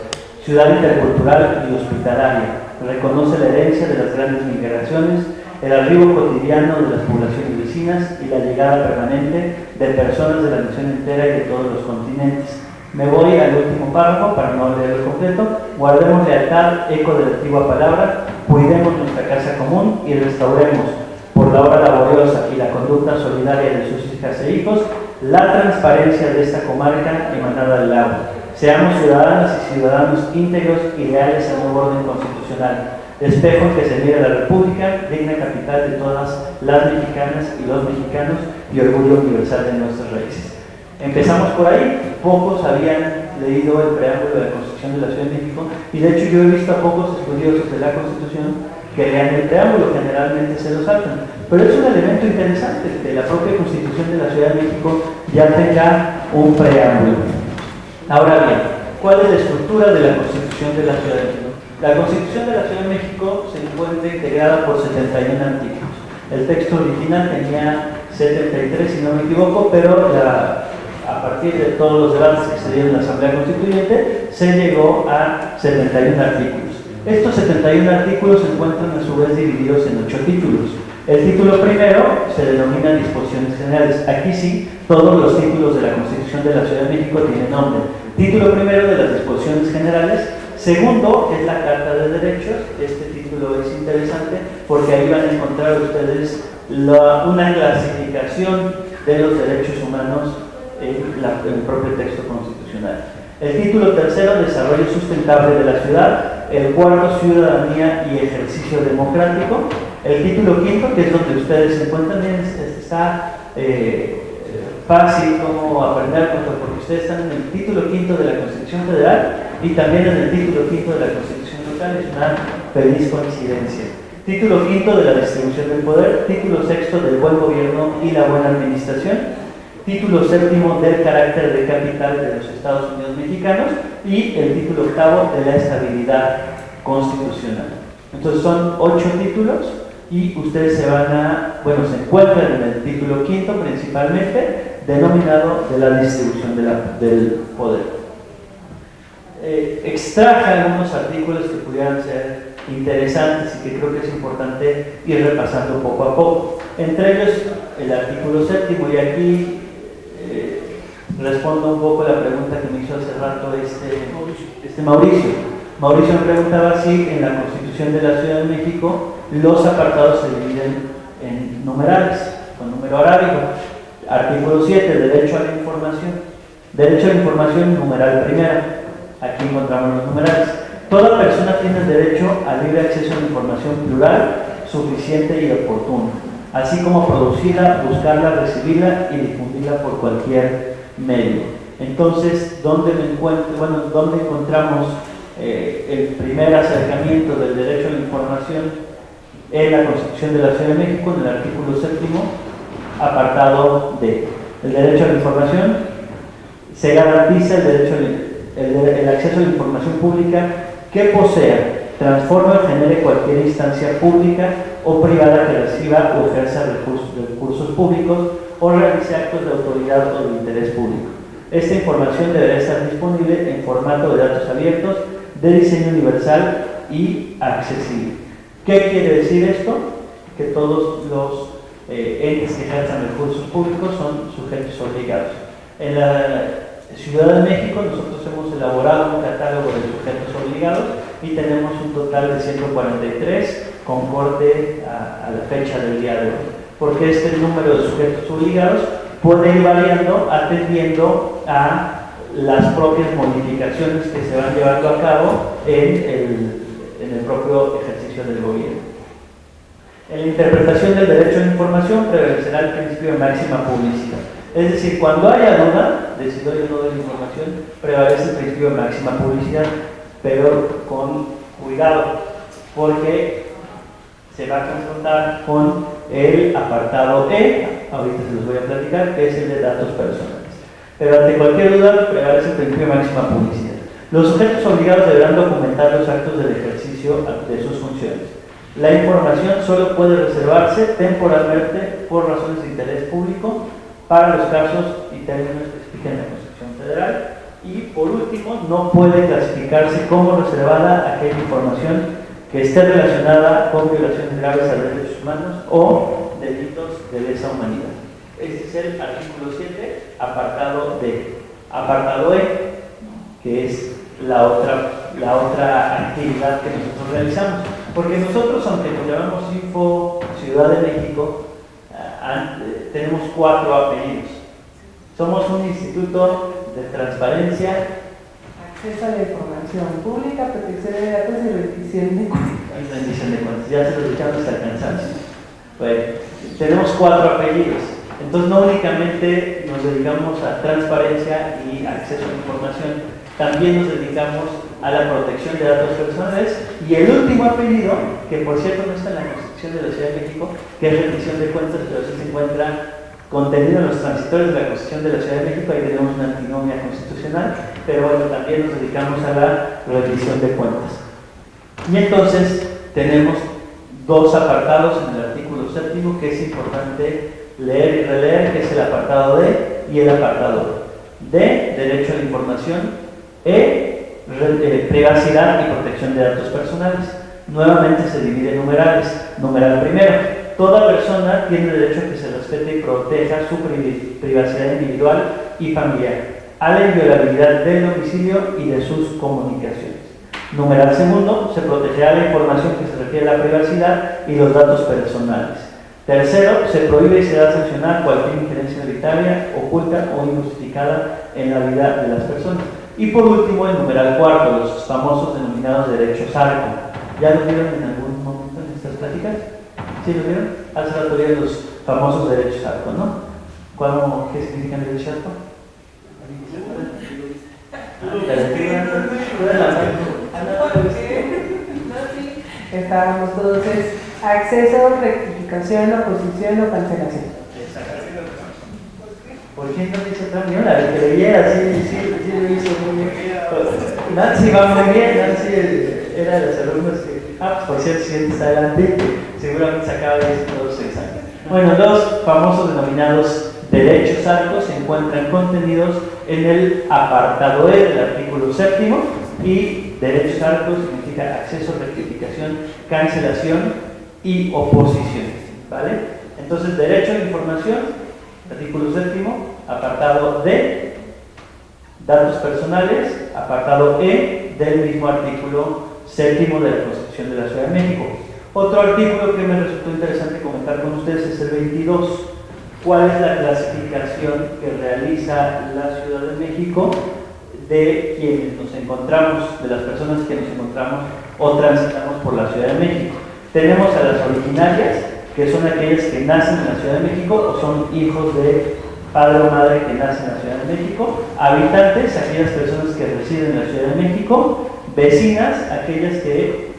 Ciudad intercultural y hospitalaria, reconoce la herencia de las grandes migraciones, el arribo cotidiano de las poblaciones vecinas y la llegada permanente de personas de la nación entera y de todos los continentes. Me voy al último párrafo para no leerlo completo. Guardemos lealtad, eco de la antigua palabra, cuidemos nuestra casa común y restauremos, por la obra laboriosa y la conducta solidaria de sus hijas e hijos, la transparencia de esta comarca emanada del agua. Seamos ciudadanas y ciudadanos íntegros y leales al nuevo orden constitucional, espejo en que se mira la República, digna capital de todas las mexicanas y los mexicanos y orgullo universal de nuestras raíces. Empezamos por ahí. Pocos habían leído el preámbulo de la Constitución de la Ciudad de México y de hecho yo he visto a pocos estudiosos de la Constitución que lean el preámbulo, generalmente se lo saltan. Pero es un elemento interesante que la propia Constitución de la Ciudad de México ya tenga un preámbulo. Ahora bien, ¿cuál es la estructura de la Constitución de la Ciudad de México? La Constitución de la Ciudad de México se encuentra integrada por 71 artículos. El texto original tenía 73, si no me equivoco, pero a partir de todos los debates que se dieron en la Asamblea Constituyente, se llegó a 71 artículos. Estos 71 artículos se encuentran a su vez divididos en 8 títulos. El título primero se denomina Disposiciones Generales. Aquí sí, todos los títulos de la Constitución de la Ciudad de México tienen nombre. Título primero de las Disposiciones Generales. Segundo es la Carta de Derechos. Este título es interesante porque ahí van a encontrar ustedes una clasificación de los derechos humanos en el propio texto constitucional. El título tercero, Desarrollo Sustentable de la Ciudad. El cuarto, Ciudadanía y Ejercicio Democrático. El título quinto, que es donde ustedes se encuentran, está fácil como aprender, porque ustedes están en el título quinto de la Constitución Federal y también en el título quinto de la Constitución Local. Es una feliz coincidencia. Título quinto de la Distribución del Poder. Título sexto del Buen Gobierno y la Buena Administración. Título séptimo del Carácter de Capital de los Estados Unidos Mexicanos. Y el título octavo de la Estabilidad Constitucional. Entonces son 8 títulos y ustedes se encuentran en el título quinto principalmente, denominado de la distribución del poder. Extraje algunos artículos que pudieran ser interesantes y que creo que es importante ir repasando poco a poco. Entre ellos, el artículo séptimo, y aquí respondo un poco a la pregunta que me hizo hace rato Mauricio. Mauricio me preguntaba si en la Constitución de la Ciudad de México los apartados se dividen en numerales, con número arábigo. Artículo 7, Derecho a la Información. Derecho a la Información, numeral primero. Aquí encontramos los numerales. Toda persona tiene el derecho al libre acceso a la información plural, suficiente y oportuna, así como producirla, buscarla, recibirla y difundirla por cualquier medio. Entonces, ¿dónde encontramos el primer acercamiento del derecho a la información? En la Constitución de la Ciudad de México, en el artículo séptimo, apartado D. El derecho a la información: se garantiza el acceso a la información pública que posea, transforme o genere cualquier instancia pública o privada que reciba o ejerza recursos públicos o realice actos de autoridad o de interés público. Esta información deberá estar disponible en formato de datos abiertos, de diseño universal y accesible. ¿Qué quiere decir esto? Que todos los entes que ejerzan recursos públicos son sujetos obligados. En la Ciudad de México nosotros hemos elaborado un catálogo de sujetos obligados y tenemos un total de 143 con corte a la fecha del día de hoy, porque este número de sujetos obligados puede ir variando atendiendo a las propias modificaciones que se van llevando a cabo en el propio ejercicio del gobierno. En la interpretación del derecho a la información prevalecerá el principio de máxima publicidad. Es decir, cuando haya duda de si doy o no doy información, prevalece el principio de máxima publicidad, pero con cuidado, porque se va a confrontar con el apartado E, ahorita se los voy a platicar, que es el de datos personales. Pero ante cualquier duda, prevalece el principio de máxima publicidad. Los sujetos obligados deberán documentar los actos del ejercicio de sus funciones. La información solo puede reservarse temporalmente por razones de interés público para los casos y términos que expliquen la Constitución Federal. Y por último, no puede clasificarse como reservada aquella información que esté relacionada con violaciones graves a derechos humanos o delitos de lesa humanidad. Este es el artículo 7, apartado D. Apartado E, que es la otra actividad que nosotros realizamos. Porque nosotros, aunque nos llamamos Info Ciudad de México, tenemos 4 apellidos. Somos un instituto de transparencia, acceso a la información pública, protección de datos y rendición de cuentas. Ya se los echamos hasta el cansancio. Bueno, tenemos 4 apellidos. Entonces no únicamente nos dedicamos a transparencia y acceso a la información, también nos dedicamos a la protección de datos personales. Y el último apellido, que por cierto no está en la Constitución de la Ciudad de México, que es rendición de cuentas, pero sí se encuentra contenido en los transitorios de la Constitución de la Ciudad de México. Ahí tenemos una antinomia constitucional, pero bueno, también nos dedicamos a la rendición de cuentas. Y entonces tenemos dos apartados en el artículo 7 que es importante leer y releer, que es el apartado D y el apartado D. D, derecho a la información, privacidad y protección de datos personales. Nuevamente se divide en numerales. Numeral primero: toda persona tiene derecho a que se respete y proteja su privacidad individual y familiar, a la inviolabilidad del domicilio y de sus comunicaciones. Numeral segundo: se protegerá la información que se refiere a la privacidad y los datos personales. Tercero: se prohíbe y se da a sancionar cualquier injerencia arbitraria, oculta o injustificada en la vida de las personas. Y por último, el numeral cuarto, los famosos denominados derechos ARCO. ¿Ya lo vieron en algún momento en estas pláticas? ¿Sí lo vieron? Hace rato vieron los famosos derechos ARCO, ¿no? ¿Qué significan derechos ARCO? Estábamos todos, es acceso, rectificación, oposición o cancelación. ¿Por qué no dice tan bien? La que leyera, sí lo hizo muy bien. Nancy va muy bien, Nancy era de los alumnos que, por cierto, si adelante, seguramente sacaba 10 todos los exámenes. Bueno, los famosos denominados derechos ARCO se encuentran contenidos en el apartado E del artículo 7, y derechos ARCO significa acceso, rectificación, cancelación y oposición, ¿vale? Entonces, derecho a la información, artículo 7, apartado D, datos personales, apartado E del mismo artículo 7 de la Constitución de la Ciudad de México. Otro artículo que me resultó interesante comentar con ustedes es el 22. ¿Cuál es la clasificación que realiza la Ciudad de México de quienes nos encontramos, de las personas que nos encontramos o transitamos por la Ciudad de México? Tenemos a las originarias, que son aquellas que nacen en la Ciudad de México o son hijos de padre o madre que nacen en la Ciudad de México; habitantes, aquellas personas que residen en la Ciudad de México; vecinas, aquellas que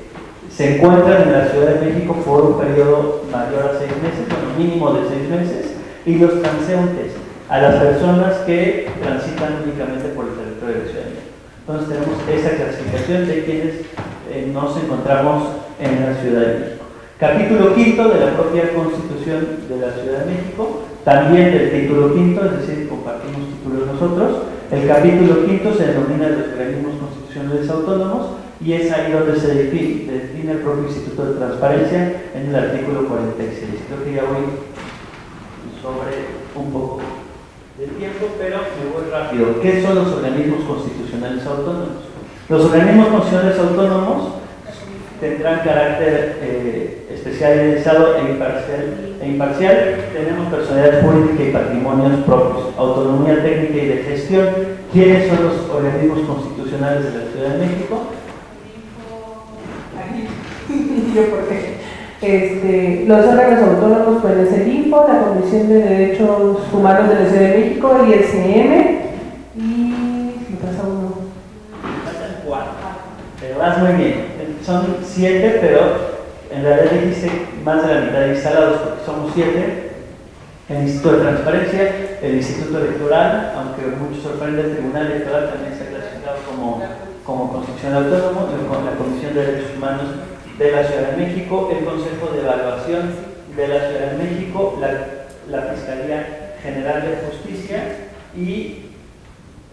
se encuentran en la Ciudad de México por un periodo mayor a 6 meses, bueno, mínimo de 6 meses; y los transeúntes, a las personas que transitan únicamente por el territorio de la Ciudad de México. Entonces tenemos esa clasificación de quienes nos encontramos en la Ciudad de México. Capítulo 5 de la propia Constitución de la Ciudad de México, también del título 5, es decir, compartimos títulos nosotros. El capítulo 5 se denomina los organismos constitucionales autónomos, y es ahí donde se define el propio Instituto de Transparencia en el artículo 46. Creo que ya voy sobre un poco de tiempo, pero me voy rápido. ¿Qué son los organismos constitucionales autónomos? Los organismos constitucionales autónomos tendrán carácter especializado e imparcial. Tenemos personalidad jurídica y patrimonios propios, autonomía técnica y de gestión. ¿Quiénes son los organismos constitucionales de la Ciudad de México? Yo porque los órganos autónomos pueden ser el INPO, la Comisión de Derechos Humanos de la Ciudad de México, el ISM, y me pasa uno. Faltan 4, pero vas muy bien. Son 7, pero en realidad dijiste más de la mitad de instalados, porque somos 7. El Instituto de Transparencia, el Instituto Electoral, aunque mucho sorprende, el Tribunal Electoral también está clasificado como constitucional autónomo, con la Comisión de Derechos Humanos de la Ciudad de México, el Consejo de Evaluación de la Ciudad de México, la Fiscalía General de Justicia y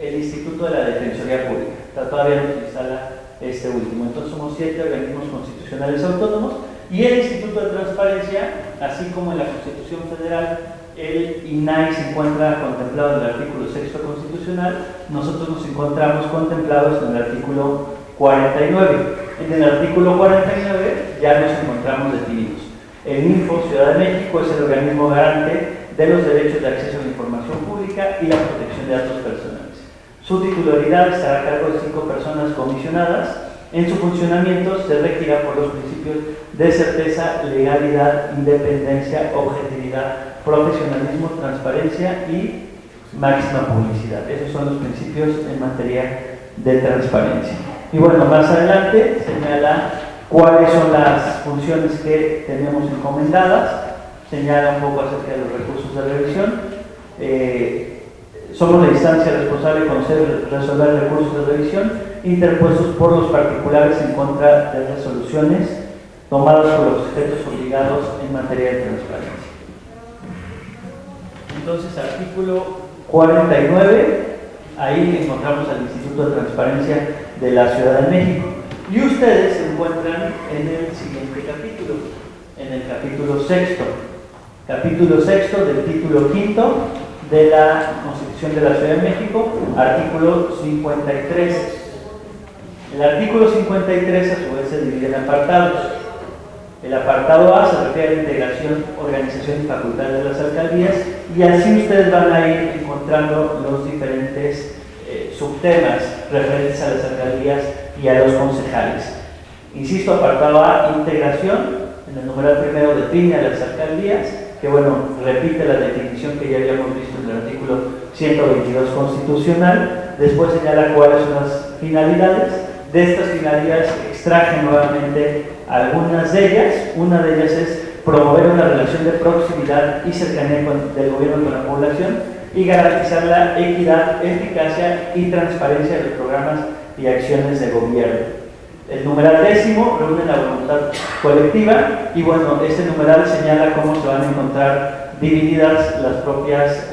el Instituto de la Defensoría Pública. Todavía no se instala este último. Entonces somos 7 organismos constitucionales autónomos, y el Instituto de Transparencia, así como en la Constitución Federal el INAI se encuentra contemplado en el artículo 6 constitucional, nosotros nos encontramos contemplados en el artículo 49. En el artículo 49 ya nos encontramos definidos. El INFO Ciudad de México es el organismo garante de los derechos de acceso a la información pública y la protección de datos personales. Su titularidad estará a cargo de 5 personas comisionadas. En su funcionamiento se regirá por los principios de certeza, legalidad, independencia, objetividad, profesionalismo, transparencia y máxima publicidad. Esos son los principios en materia de transparencia. Y bueno, más adelante señala cuáles son las funciones que tenemos encomendadas, señala un poco acerca de los recursos de revisión. Somos la instancia responsable de conocer y resolver recursos de revisión interpuestos por los particulares en contra de resoluciones tomadas por los sujetos obligados en materia de transparencia. Entonces, artículo 49, ahí encontramos al Instituto de Transparencia de la Ciudad de México. Y ustedes se encuentran en el siguiente capítulo, en el capítulo sexto. Capítulo sexto del título quinto de la Constitución de la Ciudad de México, artículo 53. El artículo 53 a su vez se divide en apartados. El apartado A se refiere a la integración, organización y facultades de las alcaldías, y así ustedes van a ir encontrando los diferentes subtemas referentes a las alcaldías y a los concejales. Insisto, apartado A, integración. En el numeral primero define a las alcaldías, que bueno, repite la definición que ya habíamos visto en el artículo 122 constitucional. Después señala cuáles son las finalidades. De estas finalidades extraje nuevamente algunas de ellas. Una de ellas es promover una relación de proximidad y cercanía del gobierno con la población y garantizar la equidad, eficacia y transparencia de los programas y acciones de gobierno. El numeral décimo reúne la voluntad colectiva y bueno, este numeral señala cómo se van a encontrar divididas las propias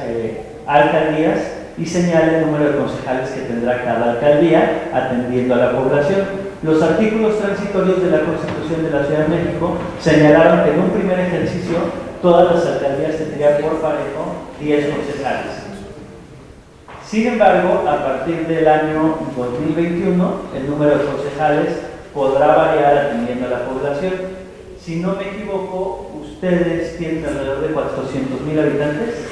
alcaldías y señala el número de concejales que tendrá cada alcaldía atendiendo a la población. Los artículos transitorios de la Constitución de la Ciudad de México señalaron que en un primer ejercicio todas las alcaldías tendrían por parejo 10 concejales. Sin embargo, a partir del año 2021, el número de concejales podrá variar atendiendo a la población. Si no me equivoco, ustedes tienen alrededor de 400,000 habitantes.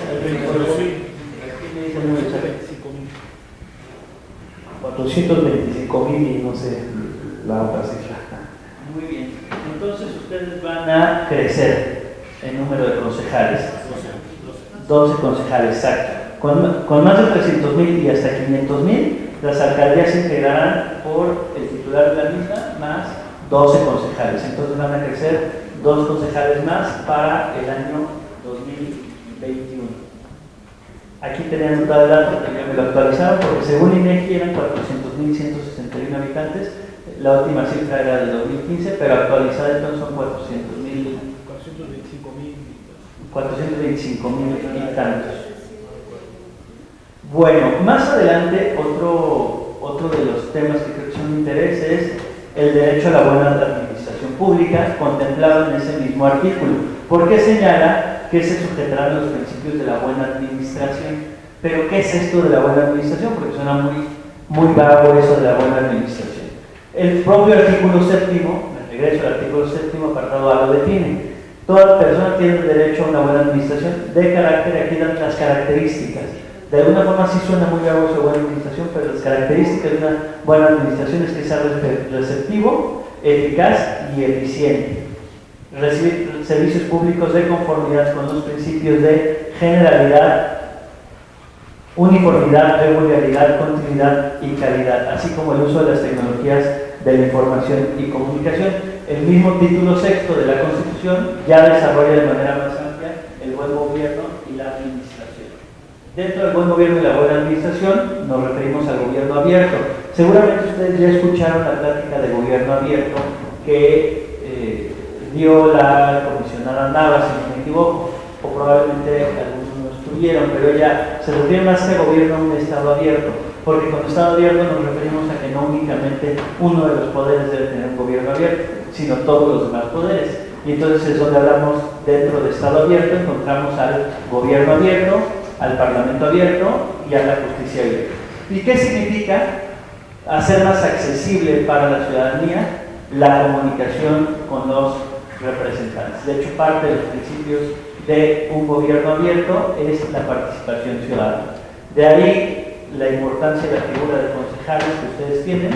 425,000 y no sé la otra cifra. Muy bien. Entonces ustedes van a crecer en número de concejales. 12 concejales, exacto. Con más de 300,000 y hasta 500,000, las alcaldías se integrarán por el titular de la misma más 12 concejales. Entonces van a crecer 2 concejales más para el año 2021. Aquí tenía anotado el dato, que ya me lo actualizaron, porque según INEGI eran 400,161 habitantes. La última cifra era del 2015, pero actualizada entonces son 425,000 y tantos. Bueno, más adelante otro de los temas que creo que son de interés es el derecho a la buena administración pública, contemplado en ese mismo artículo, porque señala que se sujetarán los principios de la buena administración. Pero ¿qué es esto de la buena administración? Porque suena muy vago eso de la buena administración. El propio artículo séptimo, me regreso al artículo séptimo, apartado A, lo define. Toda persona tiene el derecho a una buena administración de carácter, aquí dan las características. De alguna forma sí suena muy vago eso de buena administración, pero las características de una buena administración es que sea receptivo, eficaz y eficiente. Recibir servicios públicos de conformidad con los principios de generalidad, uniformidad, regularidad, continuidad y calidad, así como el uso de las tecnologías de la información y comunicación. El mismo título sexto de la Constitución ya desarrolla de manera más amplia el buen gobierno y la administración. Dentro del buen gobierno y la buena administración nos referimos al gobierno abierto. Seguramente ustedes ya escucharon la plática de gobierno abierto que dio la comisionada Nava, si no me equivoco, o probablemente algunos no estuvieron, pero ella se refiere más que gobierno a un Estado abierto, porque con Estado abierto nos referimos a que no únicamente uno de los poderes debe tener un gobierno abierto, sino todos los demás poderes. Y entonces es donde hablamos dentro de Estado abierto, encontramos al gobierno abierto, al Parlamento abierto y a la justicia abierta. ¿Y qué significa hacer más accesible para la ciudadanía la comunicación con los representantes? De hecho, parte de los principios de un gobierno abierto es la participación ciudadana. De ahí la importancia de la figura de concejales que ustedes tienen,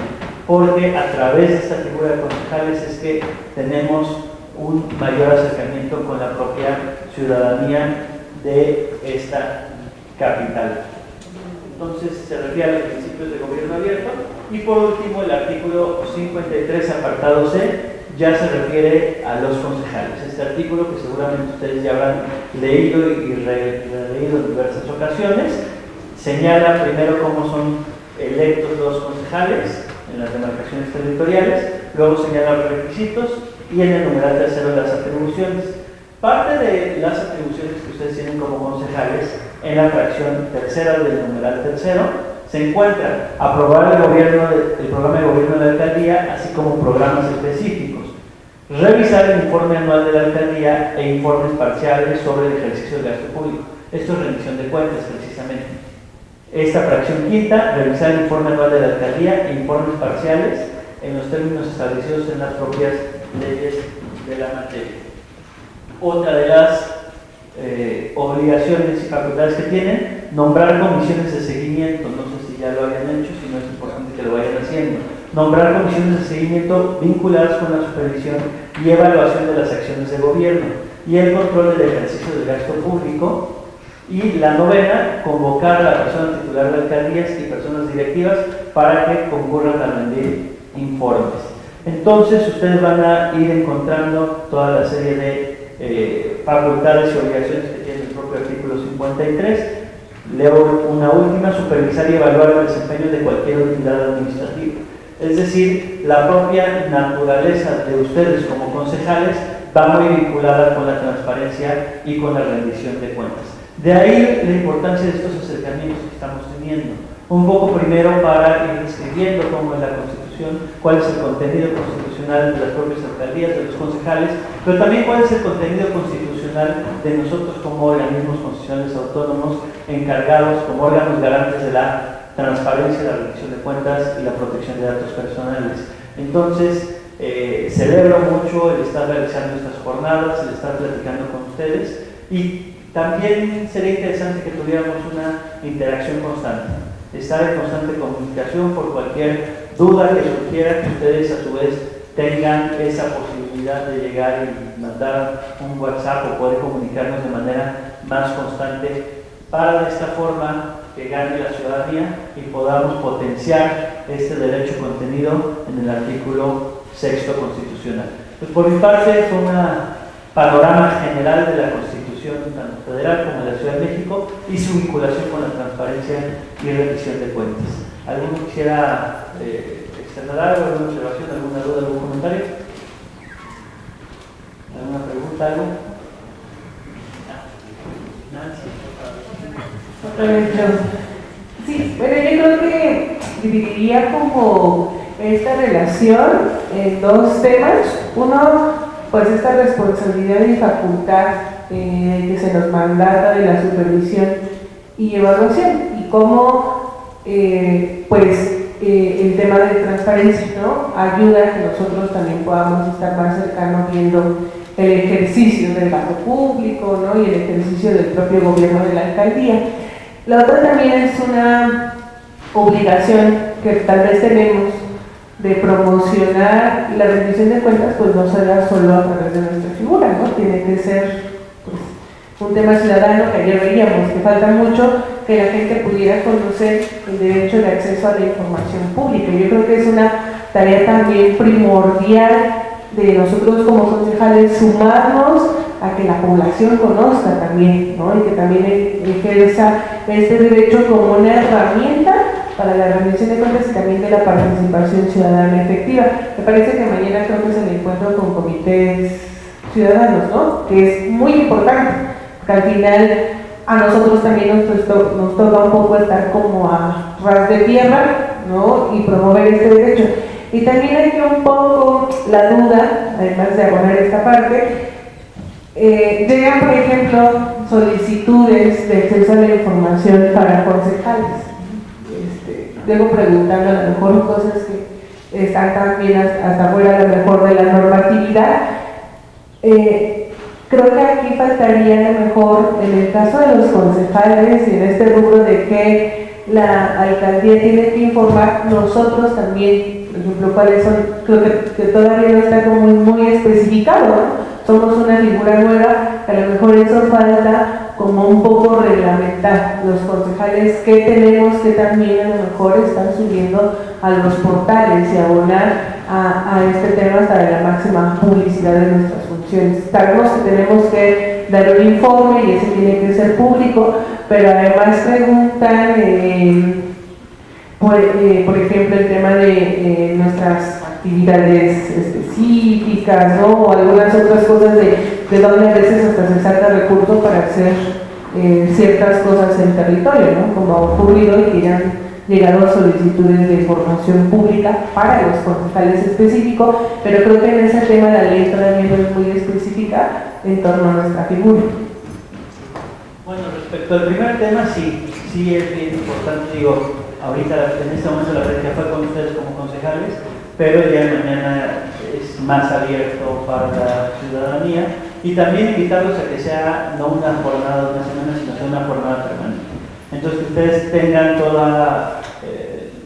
porque a través de esta figura de concejales es que tenemos un mayor acercamiento con la propia ciudadanía de esta capital. Entonces se refiere a los principios de gobierno abierto. Y por último, el artículo 53, apartado C, ya se refiere a los concejales. Este artículo, que seguramente ustedes ya habrán leído y releído en diversas ocasiones, señala primero cómo son electos los concejales en las demarcaciones territoriales, luego señala los requisitos y en el numeral tercero las atribuciones. Parte de las atribuciones que ustedes tienen como concejales en la fracción tercera del numeral tercero se encuentra aprobar el programa de gobierno de la alcaldía, así como programas específicos, revisar el informe anual de la alcaldía e informes parciales sobre el ejercicio del gasto público. Esto es rendición de cuentas precisamente. Esta fracción quinta, revisar el informe anual de la alcaldía e informes parciales en los términos establecidos en las propias leyes de la materia. Otra de las obligaciones y facultades que tienen, nombrar comisiones de seguimiento. No sé si ya lo hayan hecho, si no es importante que lo vayan haciendo. Nombrar comisiones de seguimiento vinculadas con la supervisión y evaluación de las acciones de gobierno y el control del ejercicio del gasto público. Y la novena, convocar a la persona titular de alcaldías y personas directivas para que concurran a rendir informes. Entonces, ustedes van a ir encontrando toda la serie de facultades y obligaciones que tiene el propio artículo 53. Leo una última: supervisar y evaluar el desempeño de cualquier entidad administrativa. Es decir, la propia naturaleza de ustedes como concejales va muy vinculada con la transparencia y con la rendición de cuentas. De ahí la importancia de estos acercamientos que estamos teniendo. Un poco primero para ir describiendo cómo es la Constitución, cuál es el contenido constitucional de las propias alcaldías, de los concejales, pero también cuál es el contenido constitucional de nosotros como organismos constitucionales autónomos encargados, como órganos garantes de la transparencia, la rendición de cuentas y la protección de datos personales. Entonces, celebro mucho el estar realizando estas jornadas, el estar platicando con ustedes, y también sería interesante que tuviéramos una interacción constante, estar en constante comunicación por cualquier duda que surgiera, que ustedes a su vez tengan esa posibilidad de llegar y mandar un WhatsApp o poder comunicarnos de manera más constante, para de esta forma que gane la ciudadanía y podamos potenciar este derecho contenido en el artículo 6 constitucional. Pues por mi parte fue un panorama general de la Constitución tanto federal como de la Ciudad de México y su vinculación con la transparencia y rendición de cuentas. ¿Alguno quisiera externar algo, alguna observación, alguna duda, algún comentario? ¿Alguna pregunta, algo? Sí, bueno, yo creo que dividiría como esta relación en dos temas. Uno, pues esta responsabilidad y facultad que se nos mandata de la supervisión y evaluación, y cómo el tema de transparencia, ¿no?, ayuda a que nosotros también podamos estar más cercanos viendo el ejercicio del gasto público, ¿no?, y el ejercicio del propio gobierno de la alcaldía. La otra también es una obligación que tal vez tenemos de promocionar la rendición de cuentas, pues no será solo a través de nuestra figura, ¿no? Tiene que ser un tema ciudadano, que ayer veíamos que falta mucho que la gente pudiera conocer el derecho de acceso a la información pública. Yo creo que es una tarea también primordial de nosotros como concejales, sumarnos a que la población conozca también, ¿no?, y que también ejerza este derecho como una herramienta para la rendición de cuentas y también de la participación ciudadana efectiva. Me parece que mañana creo que es el encuentro con comités ciudadanos, ¿no?, que es muy importante, porque al final a nosotros también nos toca un poco estar como a ras de tierra, ¿no?, y promover este derecho. Y también hay que un poco la duda, además de abonar esta parte, llegan por ejemplo solicitudes de acceso a la información para concejales. Luego preguntando a lo mejor cosas que están también hasta fuera a lo mejor de la normatividad. Creo que aquí faltaría a lo mejor, en el caso de los concejales y en este rubro de que la alcaldía tiene que informar, nosotros también, por ejemplo, cuáles son, creo que todavía no está como muy especificado, ¿no? Somos una figura nueva, a lo mejor eso falta como un poco reglamentar. Los concejales que tenemos que también a lo mejor están subiendo a los portales y abonar a este tema para la máxima publicidad de nuestras funciones. Sabemos que tenemos que dar un informe y ese tiene que ser público, pero además preguntan por ejemplo, el tema de nuestras actividades específicas, ¿no? O algunas otras cosas de donde a veces hasta se saca recursos para hacer ciertas cosas en territorio, ¿no? Como ha ocurrido y que ya han llegado solicitudes de información pública para los concejales específicos, pero creo que en ese tema la ley todavía no es muy específica en torno a nuestra figura. Bueno, respecto al primer tema, sí es bien importante, digo, ahorita en este momento la plática fue con ustedes como concejales, pero el día de mañana es más abierto para la ciudadanía y también invitarlos a que sea no una jornada de una semana, sino sea una jornada permanente. Entonces que ustedes tengan toda,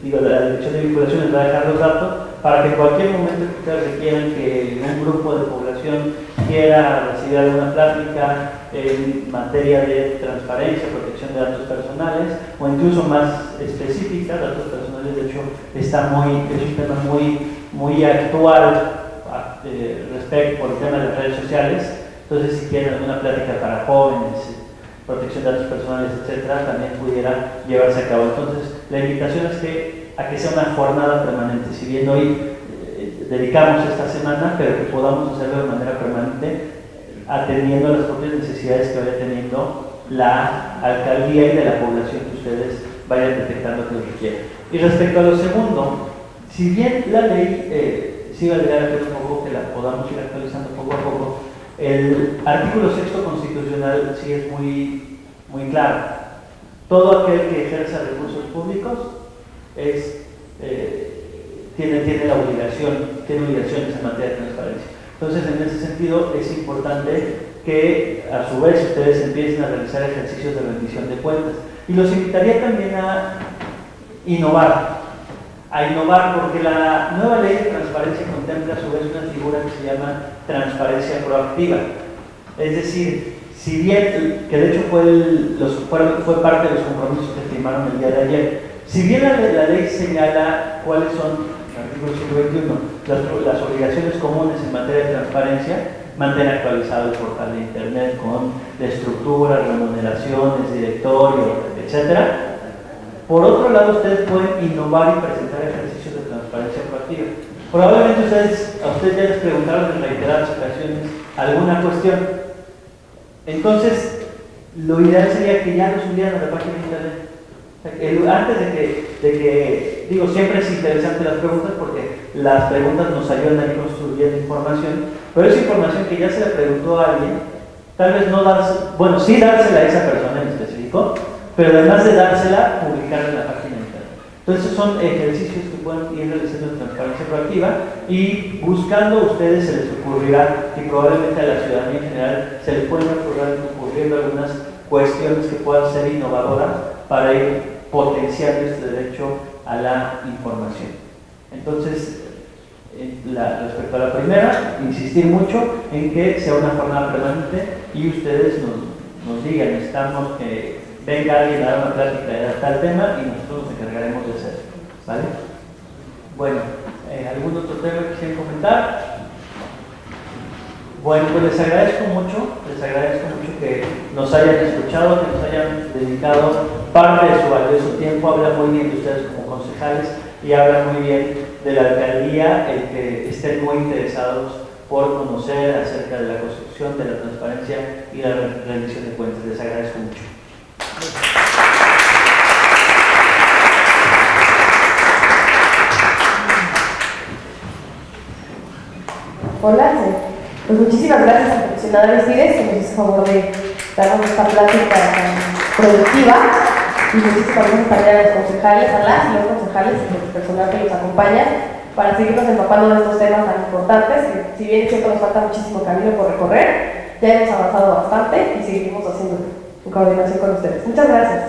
la dirección de vinculación les va a dejar los datos para que en cualquier momento que ustedes requieran que un grupo de población quiera recibir alguna plática en materia de transparencia, protección de datos personales o incluso más específica, datos personales de hecho es un tema muy actual respecto por el tema de las redes sociales. Entonces si quieren alguna plática para jóvenes, protección de datos personales, etcétera, también pudiera llevarse a cabo. Entonces la invitación es a que sea una jornada permanente, si bien hoy dedicamos esta semana, pero que podamos hacerlo de manera permanente, atendiendo a las propias necesidades que vaya teniendo la alcaldía y de la población que ustedes vayan detectando que lo requieren. Y respecto a lo segundo, si bien la ley sí va a llegar a ser un poco que la podamos ir actualizando poco a poco, el artículo 6 constitucional sí es muy claro. Todo aquel que ejerza recursos públicos tiene obligaciones en materia de transparencia. Entonces, en ese sentido, es importante que a su vez ustedes empiecen a realizar ejercicios de rendición de cuentas. Y los invitaría también a innovar porque la nueva ley de transparencia contempla a su vez una figura que se llama transparencia proactiva. Es decir, si bien, que de hecho fue parte de los compromisos que firmaron el día de ayer, si bien la ley señala cuáles son, el artículo 121, las obligaciones comunes en materia de transparencia, mantener actualizado el portal de internet con la estructura, remuneraciones, directorio, etcétera. Por otro lado, ustedes pueden innovar y presentar ejercicios de transparencia proactiva. Probablemente a ustedes ya les preguntaron en reiteradas ocasiones alguna cuestión. Entonces, lo ideal sería que ya lo subieran a la página de internet. Antes de que, digo, siempre es interesante las preguntas porque las preguntas nos ayudan a ir construyendo información, pero esa información que ya se le preguntó a alguien, tal vez no sí dársela a esa persona en específico, pero además de dársela, publicarla en la página de internet. Entonces son ejercicios que pueden ir realizando en transparencia proactiva y buscando ustedes se les ocurrirá, y probablemente a la ciudadanía en general se les pueden ocurriendo algunas cuestiones que puedan ser innovadoras para ir potenciando este derecho a la información. Entonces, respecto a la primera, insistir mucho en que sea una jornada permanente y ustedes nos digan, necesitamos que venga alguien a dar una plática de tal tema y nosotros nos encargaremos de hacerlo, ¿vale? Bueno, ¿algún otro tema que quisieran comentar? Bueno, pues les agradezco mucho que nos hayan escuchado, que nos hayan dedicado parte de su valioso tiempo. Habla muy bien de ustedes como concejales y habla muy bien de la alcaldía, el que estén muy interesados por conocer acerca de la construcción, de la transparencia y la rendición de cuentas. Les agradezco mucho. Hola, pues muchísimas gracias al comisionado Aristides que nos hizo favor de darnos esta plática tan productiva y muchísimas gracias también a los concejales, a las y los concejales y el personal que nos acompaña para seguirnos empapando de estos temas tan importantes que si bien es cierto nos falta muchísimo camino por recorrer, ya hemos avanzado bastante y seguiremos haciendo en coordinación con ustedes. Muchas gracias.